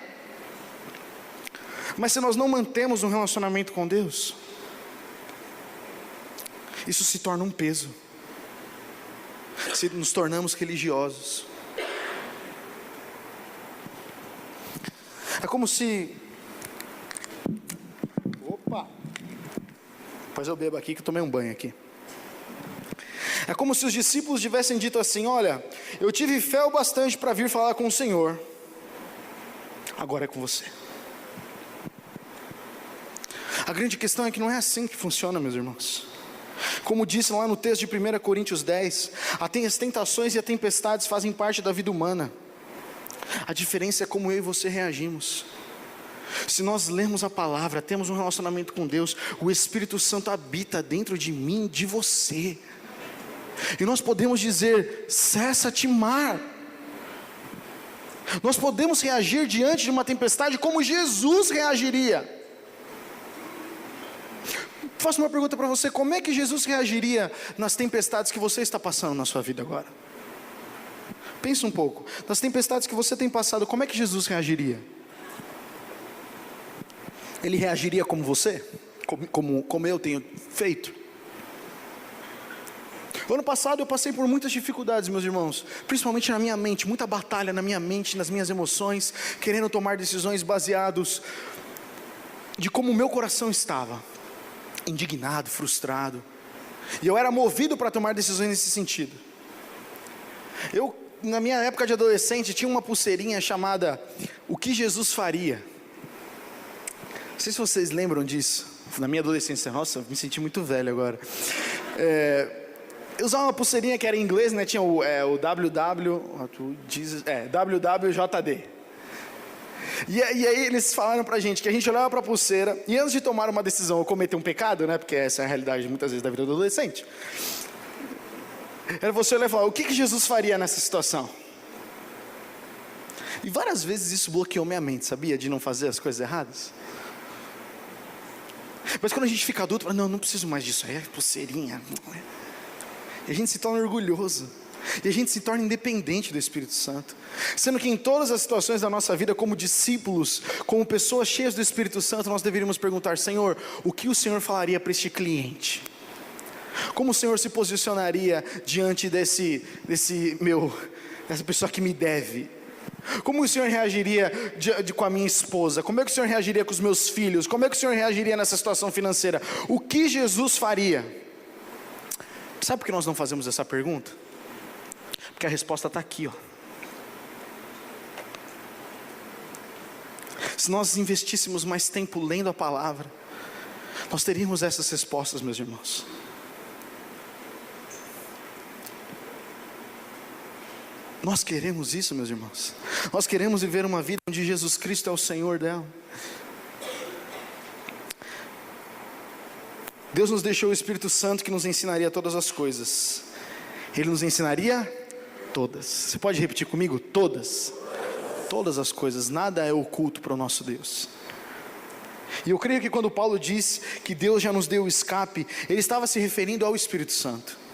Mas se nós não mantemos um relacionamento com Deus, isso se torna um peso. Se nos tornamos religiosos, é como se... Opa! Depois eu bebo aqui que eu tomei um banho aqui. É como se os discípulos tivessem dito assim: olha, eu tive fé o bastante para vir falar com o Senhor, agora é com você. A grande questão é que não é assim que funciona, meus irmãos. Como disse lá no texto de 1 Coríntios 10, as tentações e as tempestades fazem parte da vida humana. A diferença é como eu e você reagimos. Se nós lermos a palavra, temos um relacionamento com Deus, o Espírito Santo habita dentro de mim, de você. E nós podemos dizer: cessa-te mar. Nós podemos reagir diante de uma tempestade como Jesus reagiria. Faço uma pergunta para você: como é que Jesus reagiria nas tempestades que você está passando na sua vida agora? Pensa um pouco, nas tempestades que você tem passado, como é que Jesus reagiria? Ele reagiria como você? Como eu tenho feito? O ano passado eu passei por muitas dificuldades, meus irmãos, principalmente na minha mente, muita batalha na minha mente, nas minhas emoções, querendo tomar decisões baseados de como o meu coração estava, indignado, frustrado, e eu era movido para tomar decisões nesse sentido. Eu, na minha época de adolescente, tinha uma pulseirinha chamada "O que Jesus faria?". Não sei se vocês lembram disso. Na minha adolescência, nossa, me senti muito velho agora. Eu usava uma pulseirinha que era em inglês, né? Tinha o WWJD. E aí eles falaram pra gente que a gente olhava pra pulseira e antes de tomar uma decisão ou cometer um pecado, né? Porque essa é a realidade muitas vezes da vida do adolescente. Era você olhar e falar: o que Jesus faria nessa situação? E várias vezes isso bloqueou minha mente, sabia? De não fazer as coisas erradas. Mas quando a gente fica adulto, fala: não preciso mais disso aí, é pulseirinha. E a gente se torna orgulhoso. E a gente se torna independente do Espírito Santo. Sendo que em todas as situações da nossa vida, como discípulos, como pessoas cheias do Espírito Santo, nós deveríamos perguntar: Senhor, o que o Senhor falaria para este cliente? Como o Senhor se posicionaria diante dessa pessoa que me deve? Como o Senhor reagiria com a minha esposa? Como é que o Senhor reagiria com os meus filhos? Como é que o Senhor reagiria nessa situação financeira? O que Jesus faria? Sabe por que nós não fazemos essa pergunta? Porque a resposta está aqui, ó. Se nós investíssemos mais tempo lendo a palavra, nós teríamos essas respostas, meus irmãos. Nós queremos isso, meus irmãos. Nós queremos viver uma vida onde Jesus Cristo é o Senhor dela. Deus nos deixou o Espírito Santo que nos ensinaria todas as coisas. Ele nos ensinaria todas. Você pode repetir comigo? Todas. Todas as coisas. Nada é oculto para o nosso Deus. E eu creio que quando Paulo diz que Deus já nos deu o escape, ele estava se referindo ao Espírito Santo.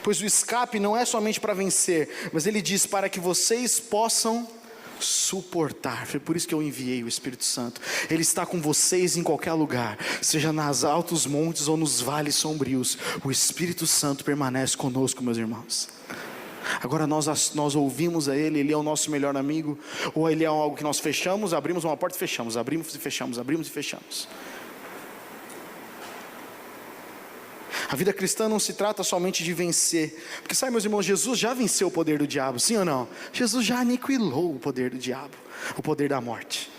Pois o escape não é somente para vencer, mas ele diz para que vocês possam suportar. Foi por isso que eu enviei o Espírito Santo. Ele está com vocês em qualquer lugar, seja nas altos montes ou nos vales sombrios. O Espírito Santo permanece conosco, meus irmãos. Agora nós ouvimos a Ele, Ele é o nosso melhor amigo, ou Ele é algo que nós fechamos, abrimos uma porta e fechamos, abrimos e fechamos, abrimos e fechamos. A vida cristã não se trata somente de vencer, porque sabe, meus irmãos, Jesus já venceu o poder do diabo, sim ou não? Jesus já aniquilou o poder do diabo, o poder da morte.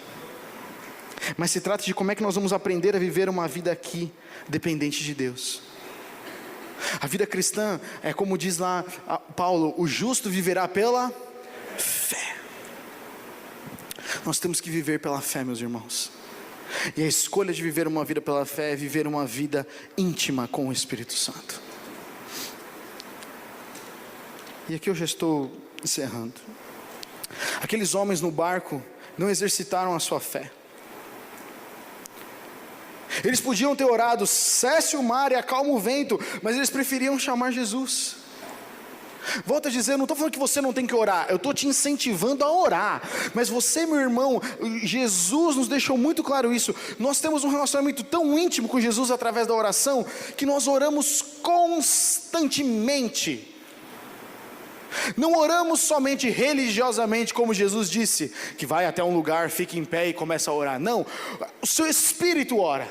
Mas se trata de como é que nós vamos aprender a viver uma vida aqui, dependente de Deus. A vida cristã é como diz lá Paulo, o justo viverá pela fé. Nós temos que viver pela fé, meus irmãos. E a escolha de viver uma vida pela fé é viver uma vida íntima com o Espírito Santo. E aqui eu já estou encerrando. Aqueles homens no barco não exercitaram a sua fé. Eles podiam ter orado, cesse o mar e acalma o vento, mas eles preferiam chamar Jesus. Volto a dizer, eu não estou falando que você não tem que orar, eu estou te incentivando a orar. Mas você, meu irmão, Jesus nos deixou muito claro isso. Nós temos um relacionamento tão íntimo com Jesus através da oração, que nós oramos constantemente. Não oramos somente religiosamente, como Jesus disse, que vai até um lugar, fica em pé e começa a orar. Não, o seu espírito ora.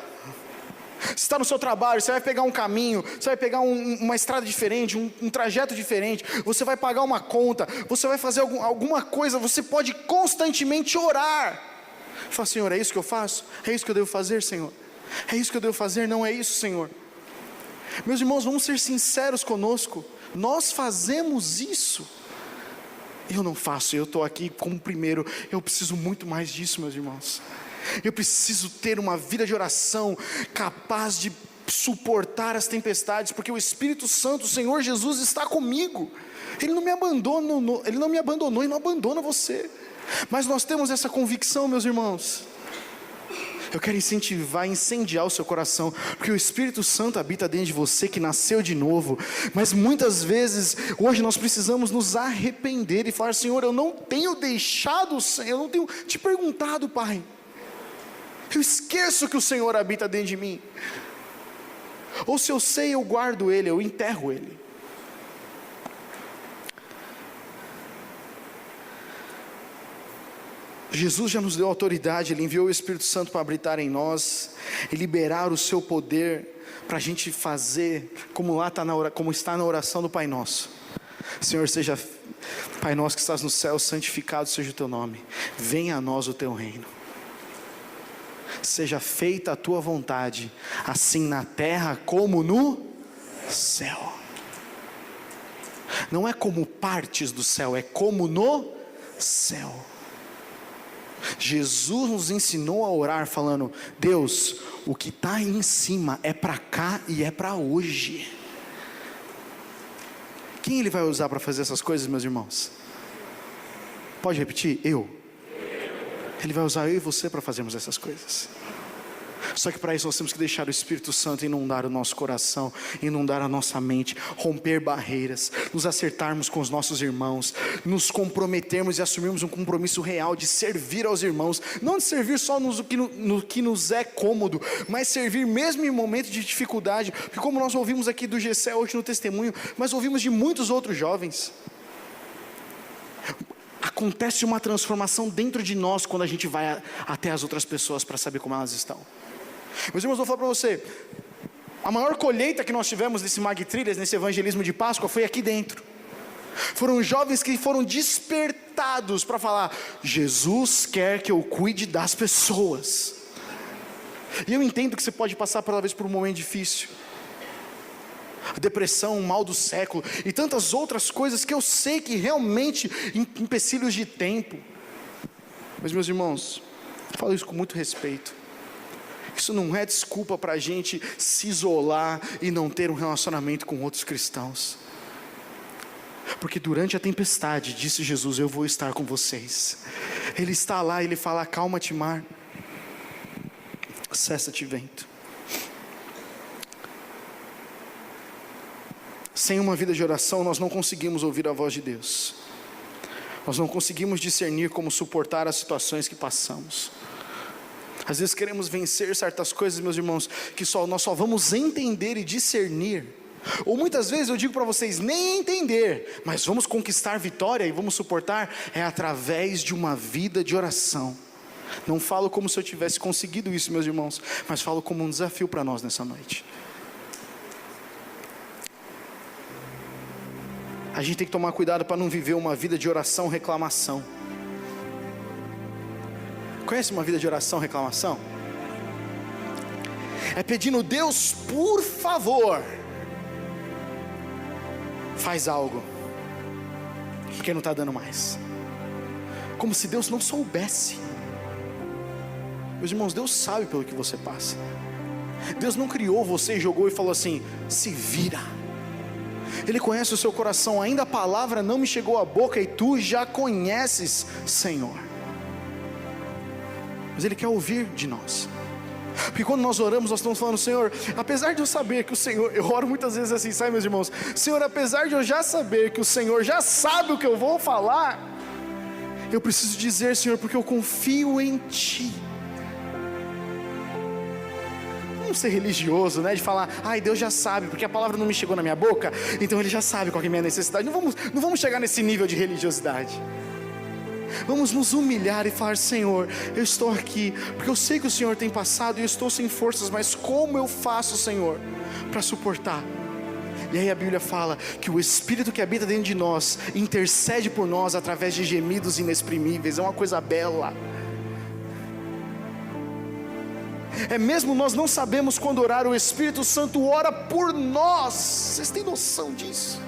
Você está no seu trabalho, você vai pegar um caminho, você vai pegar uma estrada diferente, um trajeto diferente, você vai pagar uma conta, você vai fazer alguma coisa, você pode constantemente orar. Fala, Senhor, é isso que eu faço? É isso que eu devo fazer, Senhor? É isso que eu devo fazer? Não é isso, Senhor? Meus irmãos, vamos ser sinceros conosco, nós fazemos isso. Eu não faço, eu estou aqui como primeiro, eu preciso muito mais disso, meus irmãos. Eu preciso ter uma vida de oração capaz de suportar as tempestades, porque o Espírito Santo, o Senhor Jesus está comigo. Ele não me abandonou e não abandona você. Mas nós temos essa convicção, meus irmãos. Eu quero incentivar, incendiar o seu coração, porque o Espírito Santo habita dentro de você, que nasceu de novo. Mas muitas vezes, hoje nós precisamos nos arrepender e falar, Senhor, eu não tenho deixado, eu não tenho te perguntado, Pai. Eu esqueço que o Senhor habita dentro de mim. Ou se eu sei, eu guardo Ele, eu enterro Ele. Jesus já nos deu autoridade, Ele enviou o Espírito Santo para habitar em nós e liberar o seu poder para a gente fazer, como está na oração do Pai Nosso. Senhor, seja, Pai nosso que estás no céu, santificado seja o teu nome, venha a nós o teu reino. Seja feita a tua vontade, assim na terra como no céu. Não é como partes do céu, é como no céu. Jesus nos ensinou a orar falando, Deus, o que está aí em cima é para cá e é para hoje. Quem Ele vai usar para fazer essas coisas, meus irmãos? Pode repetir? Eu. Ele vai usar eu e você para fazermos essas coisas. Só que para isso nós temos que deixar o Espírito Santo inundar o nosso coração, inundar a nossa mente, romper barreiras, nos acertarmos com os nossos irmãos, nos comprometermos e assumirmos um compromisso real de servir aos irmãos, não de servir só no que nos é cômodo, mas servir mesmo em momentos de dificuldade, porque como nós ouvimos aqui do Gessé hoje no testemunho, mas ouvimos de muitos outros jovens, acontece uma transformação dentro de nós quando a gente vai até as outras pessoas para saber como elas estão. Meus irmãos, vou falar para você, a maior colheita que nós tivemos nesse Mag Trilhas, nesse evangelismo de Páscoa, foi aqui dentro. Foram jovens que foram despertados para falar, Jesus quer que eu cuide das pessoas. E eu entendo que você pode passar talvez por um momento difícil, depressão, mal do século e tantas outras coisas que eu sei que realmente empecilhos de tempo. Mas meus irmãos, eu falo isso com muito respeito. Isso não é desculpa para a gente se isolar e não ter um relacionamento com outros cristãos. Porque durante a tempestade, disse Jesus, eu vou estar com vocês. Ele está lá, Ele fala, acalma-te mar, cessa-te vento. Sem uma vida de oração, nós não conseguimos ouvir a voz de Deus. Nós não conseguimos discernir como suportar as situações que passamos. Às vezes queremos vencer certas coisas, meus irmãos, que nós só vamos entender e discernir. Ou muitas vezes eu digo para vocês, nem entender, mas vamos conquistar vitória e vamos suportar, é através de uma vida de oração. Não falo como se eu tivesse conseguido isso, meus irmãos, mas falo como um desafio para nós nessa noite. A gente tem que tomar cuidado para não viver uma vida de oração, reclamação. Conhece uma vida de oração, reclamação? É pedindo, Deus, por favor, faz algo, porque não está dando mais. Como se Deus não soubesse. Meus irmãos, Deus sabe pelo que você passa. Deus não criou você e jogou e falou assim, se vira. Ele conhece o seu coração, ainda a palavra não me chegou à boca e tu já conheces, Senhor. Mas Ele quer ouvir de nós. Porque quando nós oramos, nós estamos falando, Senhor, apesar de eu saber que o Senhor, eu oro muitas vezes assim, sabe, meus irmãos? Senhor, apesar de eu já saber que o Senhor já sabe o que eu vou falar, eu preciso dizer, Senhor, porque eu confio em Ti. Vamos ser religioso, né? De falar, ai, Deus já sabe, porque a palavra não me chegou na minha boca, então Ele já sabe qual é a minha necessidade. Não vamos chegar nesse nível de religiosidade. Vamos nos humilhar e falar, Senhor, eu estou aqui, porque eu sei que o Senhor tem passado e eu estou sem forças, mas como eu faço, Senhor, para suportar? E aí a Bíblia fala que o Espírito que habita dentro de nós intercede por nós através de gemidos inexprimíveis. É uma coisa bela. É mesmo nós não sabemos quando orar, o Espírito Santo ora por nós. Vocês têm noção disso?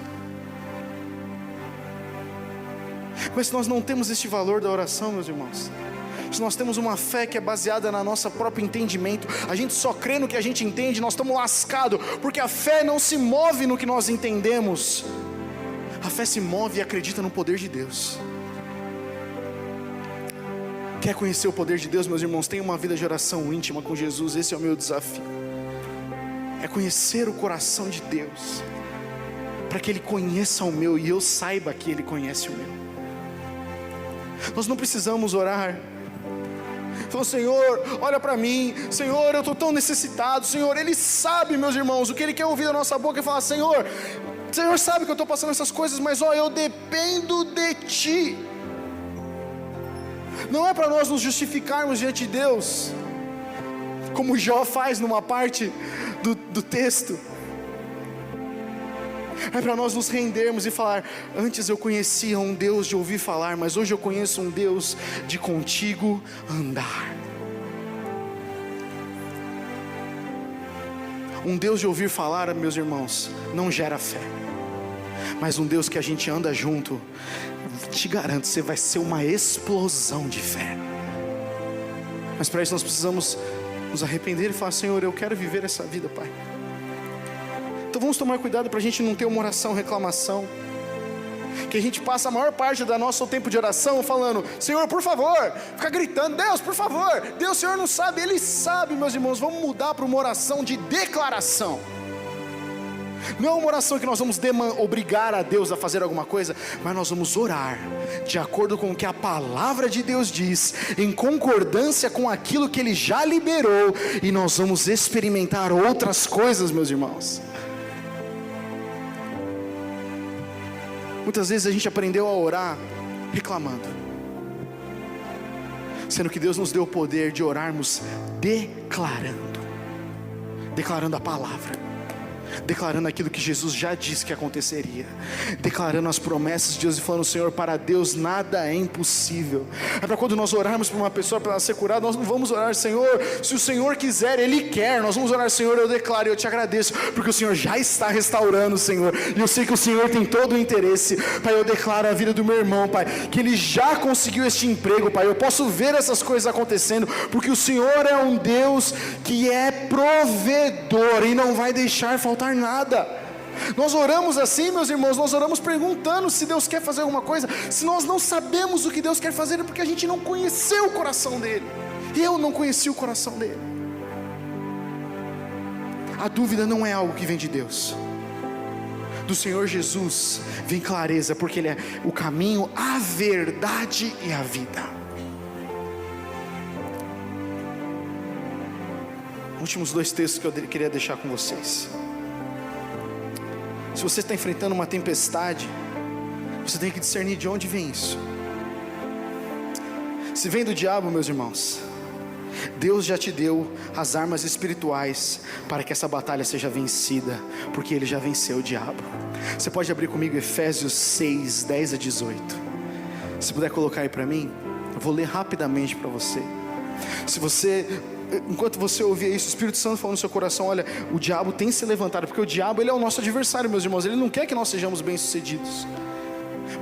Mas se nós não temos este valor da oração, meus irmãos, se nós temos uma fé que é baseada no nosso próprio entendimento, a gente só crê no que a gente entende, nós estamos lascados, porque a fé não se move no que nós entendemos, a fé se move e acredita no poder de Deus. Quer conhecer o poder de Deus, meus irmãos? Tenha uma vida de oração íntima com Jesus. Esse é o meu desafio. É conhecer o coração de Deus, para que Ele conheça o meu e eu saiba que Ele conhece o meu. Nós não precisamos orar falando, Senhor, olha para mim, Senhor, eu estou tão necessitado, Senhor. Ele sabe, meus irmãos, o que Ele quer ouvir da nossa boca é falar, Senhor sabe que eu estou passando essas coisas, mas eu dependo de Ti. Não é para nós nos justificarmos diante de Deus, como Jó faz numa parte do texto. É para nós nos rendermos e falar, antes eu conhecia um Deus de ouvir falar, mas hoje eu conheço um Deus de contigo andar. Um Deus de ouvir falar, meus irmãos, não gera fé, mas um Deus que a gente anda junto, te garanto, você vai ser uma explosão de fé. Mas para isso nós precisamos nos arrepender e falar, Senhor, eu quero viver essa vida, Pai. Então vamos tomar cuidado para a gente não ter uma oração, reclamação, que a gente passa a maior parte do nosso tempo de oração falando, Senhor, por favor, fica gritando, Deus, por favor, Deus, o Senhor não sabe, Ele sabe, meus irmãos. Vamos mudar para uma oração de declaração. Não é uma oração que nós vamos obrigar a Deus a fazer alguma coisa, mas nós vamos orar de acordo com o que a palavra de Deus diz, em concordância com aquilo que Ele já liberou, e nós vamos experimentar outras coisas, meus irmãos. Muitas vezes a gente aprendeu a orar reclamando, sendo que Deus nos deu o poder de orarmos declarando a palavra, declarando aquilo que Jesus já disse que aconteceria, declarando as promessas de Deus e falando, Senhor, para Deus nada é impossível. É para quando nós orarmos por uma pessoa para ela ser curada, nós não vamos orar, Senhor, se o Senhor quiser, Ele quer. Nós vamos orar, Senhor, eu declaro, eu te agradeço, porque o Senhor já está restaurando, Senhor, e eu sei que o Senhor tem todo o interesse. Pai, eu declaro a vida do meu irmão, Pai, que ele já conseguiu este emprego, Pai, eu posso ver essas coisas acontecendo, porque o Senhor é um Deus que é provedor e não vai deixar faltar nada. Nós oramos assim, meus irmãos, nós oramos perguntando se Deus quer fazer alguma coisa. Se nós não sabemos o que Deus quer fazer, é porque a gente não conheceu o coração dele. Eu não conheci o coração dele. A dúvida não é algo que vem de Deus. do Senhor Jesus vem clareza, porque Ele é o caminho, a verdade e a vida. Últimos dois textos que eu queria deixar com vocês. Se você está enfrentando uma tempestade, você tem que discernir de onde vem isso. Se vem do diabo, meus irmãos, Deus já te deu as armas espirituais para que essa batalha seja vencida, porque Ele já venceu o diabo. Você pode abrir comigo Efésios 6, 10 a 18. Se puder colocar aí para mim, eu vou ler rapidamente para você. Enquanto você ouvia isso, o Espírito Santo falou no seu coração: olha, o diabo tem se levantado, porque o diabo, ele é o nosso adversário, meus irmãos. Ele não quer que nós sejamos bem-sucedidos.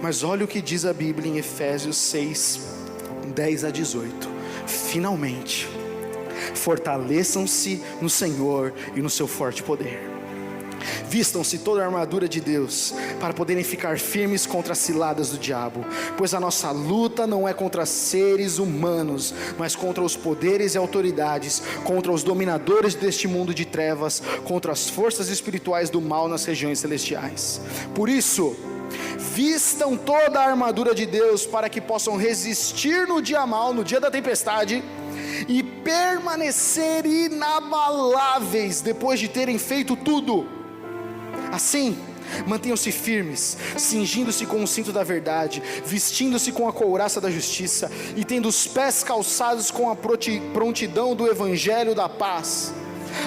Mas olha o que diz a Bíblia em Efésios 6, 10 a 18. Finalmente, fortaleçam-se no Senhor e no seu forte poder. Vistam-se toda a armadura de Deus, para poderem ficar firmes contra as ciladas do diabo, pois a nossa luta não é contra seres humanos, mas contra os poderes e autoridades, contra os dominadores deste mundo de trevas, contra as forças espirituais do mal nas regiões celestiais. Por isso, vistam toda a armadura de Deus, para que possam resistir no dia mau, no dia da tempestade, e permanecer inabaláveis depois de terem feito tudo. Assim, mantenham-se firmes, cingindo-se com o cinto da verdade, vestindo-se com a couraça da justiça, e tendo os pés calçados com a prontidão do evangelho da paz.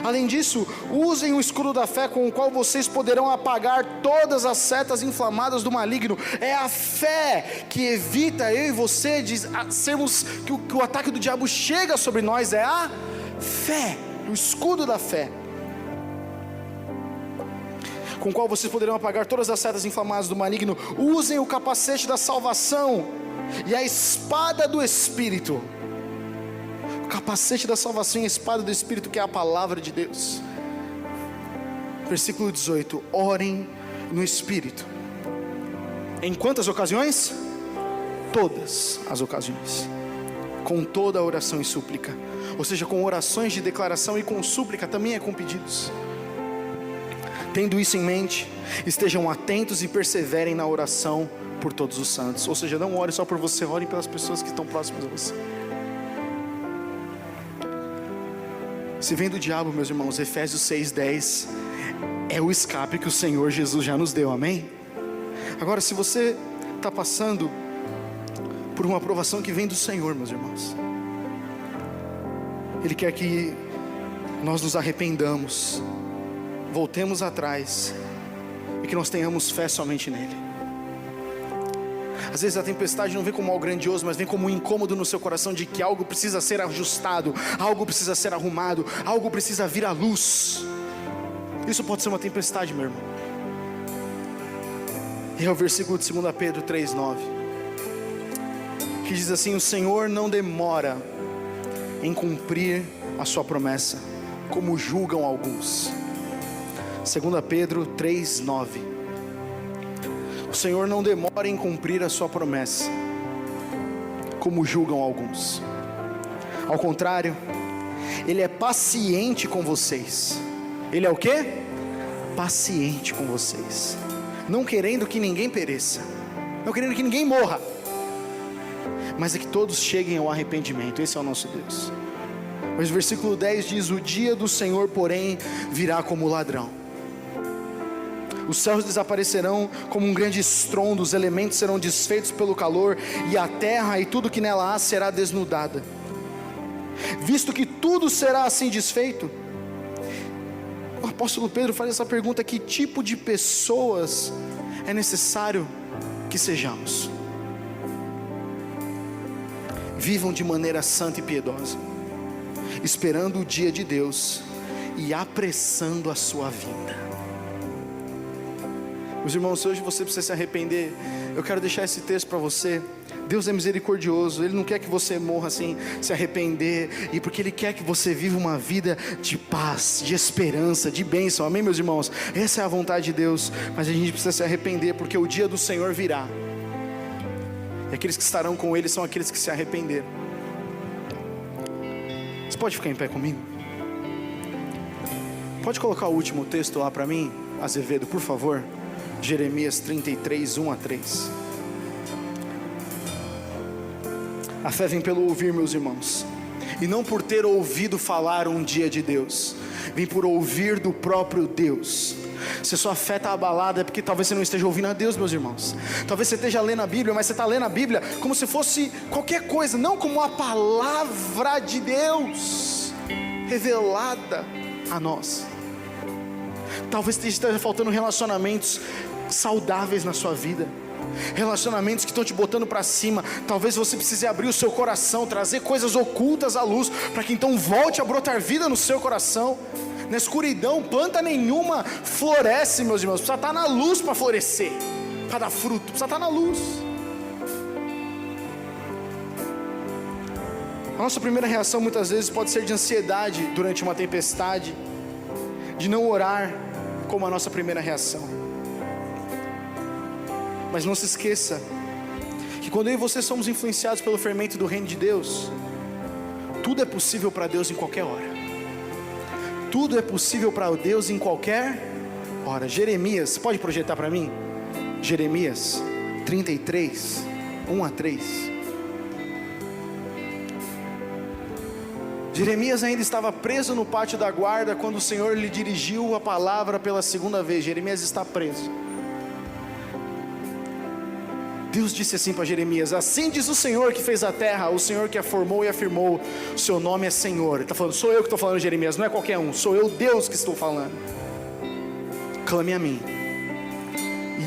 Além disso, usem o escudo da fé, com o qual vocês poderão apagar todas as setas inflamadas do maligno. É a fé que evita eu e você que o ataque do diabo chega sobre nós. É a fé, o escudo da fé, com o qual vocês poderão apagar todas as setas inflamadas do maligno. Usem o capacete da salvação e a espada do Espírito. O capacete da salvação e a espada do Espírito, que é a palavra de Deus. Versículo 18: orem no Espírito. Em quantas ocasiões? Todas as ocasiões, com toda a oração e súplica. Ou seja, com orações de declaração e com súplica, também é com pedidos. Tendo isso em mente, estejam atentos e perseverem na oração por todos os santos. Ou seja, não ore só por você, ore pelas pessoas que estão próximas a você. Se vem do diabo, meus irmãos, Efésios 6:10 é o escape que o Senhor Jesus já nos deu, amém? Agora, se você está passando por uma provação que vem do Senhor, meus irmãos, Ele quer que nós nos arrependamos, voltemos atrás e que nós tenhamos fé somente nele. Às vezes a tempestade não vem como algo grandioso, mas vem como um incômodo no seu coração de que algo precisa ser ajustado, algo precisa ser arrumado, algo precisa vir à luz. Isso pode ser uma tempestade, meu irmão. E é o versículo de 2 Pedro 3:9, que diz assim: o Senhor não demora em cumprir a sua promessa, como julgam alguns. 2 Pedro 3:9. O Senhor não demora em cumprir a sua promessa, como julgam alguns. Ao contrário, Ele é paciente com vocês. Ele é o quê? Paciente com vocês, não querendo que ninguém pereça, não querendo que ninguém morra, mas é que todos cheguem ao arrependimento. Esse é o nosso Deus. Mas o versículo 10 diz: o dia do Senhor, porém, virá como ladrão. Os céus desaparecerão como um grande estrondo, os elementos serão desfeitos pelo calor, e a terra e tudo que nela há será desnudada. Visto que tudo será assim desfeito, o apóstolo Pedro faz essa pergunta: que tipo de pessoas é necessário que sejamos? Vivam de maneira santa e piedosa, esperando o dia de Deus e apressando a sua vinda. Meus irmãos, se hoje você precisa se arrepender, eu quero deixar esse texto para você. Deus é misericordioso, Ele não quer que você morra sem se arrepender, e porque Ele quer que você viva uma vida de paz, de esperança, de bênção, amém, meus irmãos? Essa é a vontade de Deus, mas a gente precisa se arrepender, porque o dia do Senhor virá, e aqueles que estarão com Ele são aqueles que se arrependeram. Você pode ficar em pé comigo? Pode colocar o último texto lá para mim, Azevedo, por favor? Jeremias 33, 1 a 3. A fé vem pelo ouvir, meus irmãos, e não por ter ouvido falar um dia de Deus, vem por ouvir do próprio Deus. Se a sua fé está abalada, é porque talvez você não esteja ouvindo a Deus, meus irmãos. Talvez você esteja lendo a Bíblia, mas você está lendo a Bíblia como se fosse qualquer coisa, não como a palavra de Deus revelada a nós. Talvez esteja faltando relacionamentos saudáveis na sua vida, relacionamentos que estão te botando para cima. Talvez você precise abrir o seu coração, trazer coisas ocultas à luz, para que então volte a brotar vida no seu coração. Na escuridão, planta nenhuma floresce, meus irmãos. Precisa estar na luz para florescer, para dar fruto, precisa estar na luz. A nossa primeira reação muitas vezes pode ser de ansiedade durante uma tempestade, de não orar como a nossa primeira reação. Mas não se esqueça que quando eu e você somos influenciados pelo fermento do reino de Deus, tudo é possível para Deus em qualquer hora. Tudo é possível para Deus em qualquer hora. Jeremias, pode projetar para mim? Jeremias 33, 1 a 3. Jeremias ainda estava preso no pátio da guarda quando o Senhor lhe dirigiu a palavra pela segunda vez. Jeremias está preso. Deus disse assim para Jeremias: assim diz o Senhor que fez a terra, o Senhor que a formou e afirmou, o seu nome é Senhor. Ele está falando, sou eu que estou falando, Jeremias, não é qualquer um, sou eu, Deus, que estou falando. Clame a mim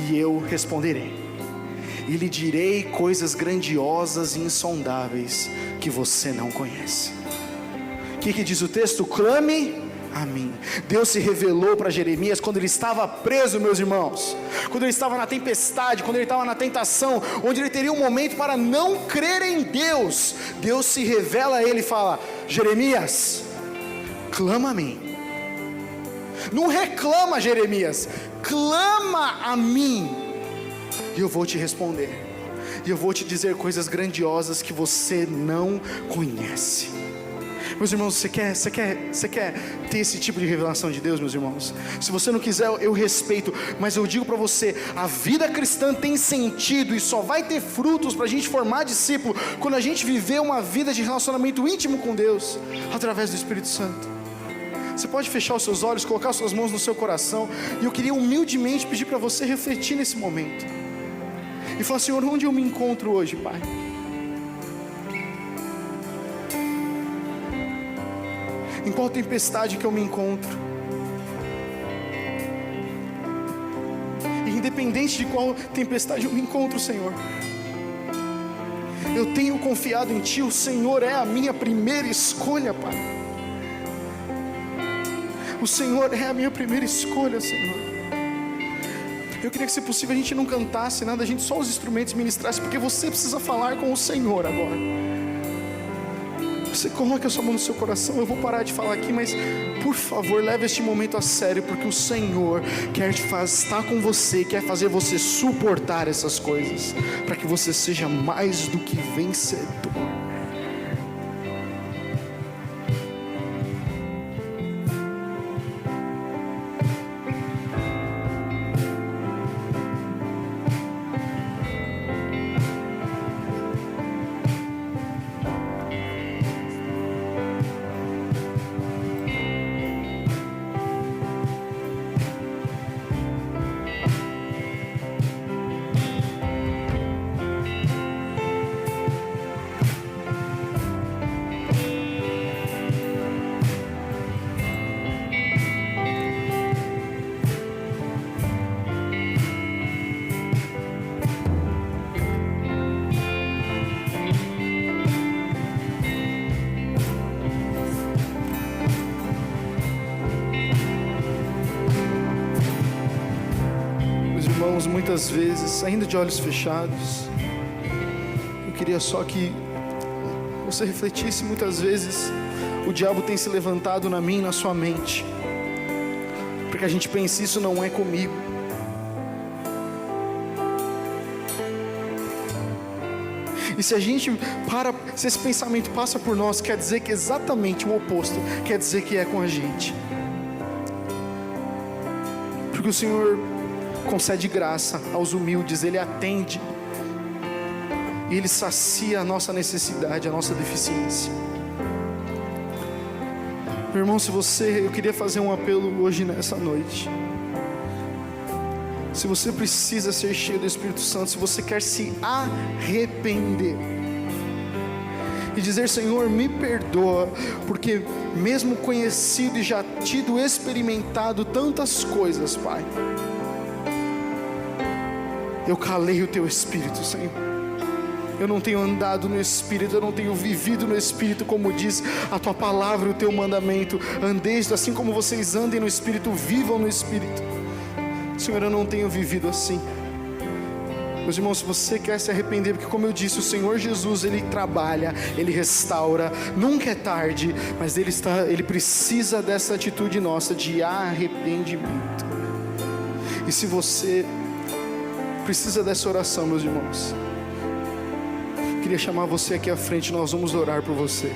e eu responderei, e lhe direi coisas grandiosas e insondáveis que você não conhece. O que diz o texto? Clame a mim. Deus se revelou para Jeremias quando ele estava preso, meus irmãos, quando ele estava na tempestade, quando ele estava na tentação, onde ele teria um momento para não crer em Deus. Deus se revela a ele e fala: Jeremias, clama a mim. Não reclama, Jeremias, clama a mim, e eu vou te responder, e eu vou te dizer coisas grandiosas que você não conhece. Meus irmãos, você quer ter esse tipo de revelação de Deus, meus irmãos? Se você não quiser, eu respeito, mas eu digo para você, a vida cristã tem sentido e só vai ter frutos para a gente formar discípulo quando a gente viver uma vida de relacionamento íntimo com Deus, através do Espírito Santo. Você pode fechar os seus olhos, colocar as suas mãos no seu coração, e eu queria humildemente pedir para você refletir nesse momento e falar: Senhor, onde eu me encontro hoje, Pai? Em qual tempestade que eu me encontro? E independente de qual tempestade eu me encontro, Senhor, eu tenho confiado em Ti. O Senhor é a minha primeira escolha, Pai. O Senhor é a minha primeira escolha, Senhor. Eu queria que, se possível, a gente não cantasse nada, a gente só os instrumentos ministrasse, porque você precisa falar com o Senhor agora. Você coloca a sua mão no seu coração. Eu vou parar de falar aqui, mas por favor, leve este momento a sério, porque o Senhor quer estar com você, quer fazer você suportar essas coisas, para que você seja mais do que vencedor. Muitas vezes, ainda de olhos fechados, eu queria só que você refletisse. Muitas vezes o diabo tem se levantado na minha e na sua mente, porque a gente pensa: isso não é comigo. E se a gente se esse pensamento passa por nós, quer dizer que exatamente o oposto, quer dizer que é com a gente. Porque o Senhor concede graça aos humildes, Ele atende, e Ele sacia a nossa necessidade, a nossa deficiência. Meu irmão, eu queria fazer um apelo hoje nessa noite. Se você precisa ser cheio do Espírito Santo, se você quer se arrepender e dizer: Senhor, me perdoa, porque mesmo conhecido e já tido experimentado tantas coisas, Pai, eu calei o Teu Espírito, Senhor. Eu não tenho andado no Espírito, eu não tenho vivido no Espírito, como diz a Tua palavra, o Teu mandamento. Andeis assim como vocês andem no Espírito, vivam no Espírito. Senhor, eu não tenho vivido assim. Meus irmãos, se você quer se arrepender, porque como eu disse, o Senhor Jesus, Ele trabalha, Ele restaura, nunca é tarde, mas Ele precisa dessa atitude nossa de arrependimento. E se você precisa dessa oração, meus irmãos, queria chamar você aqui à frente, nós vamos orar por você.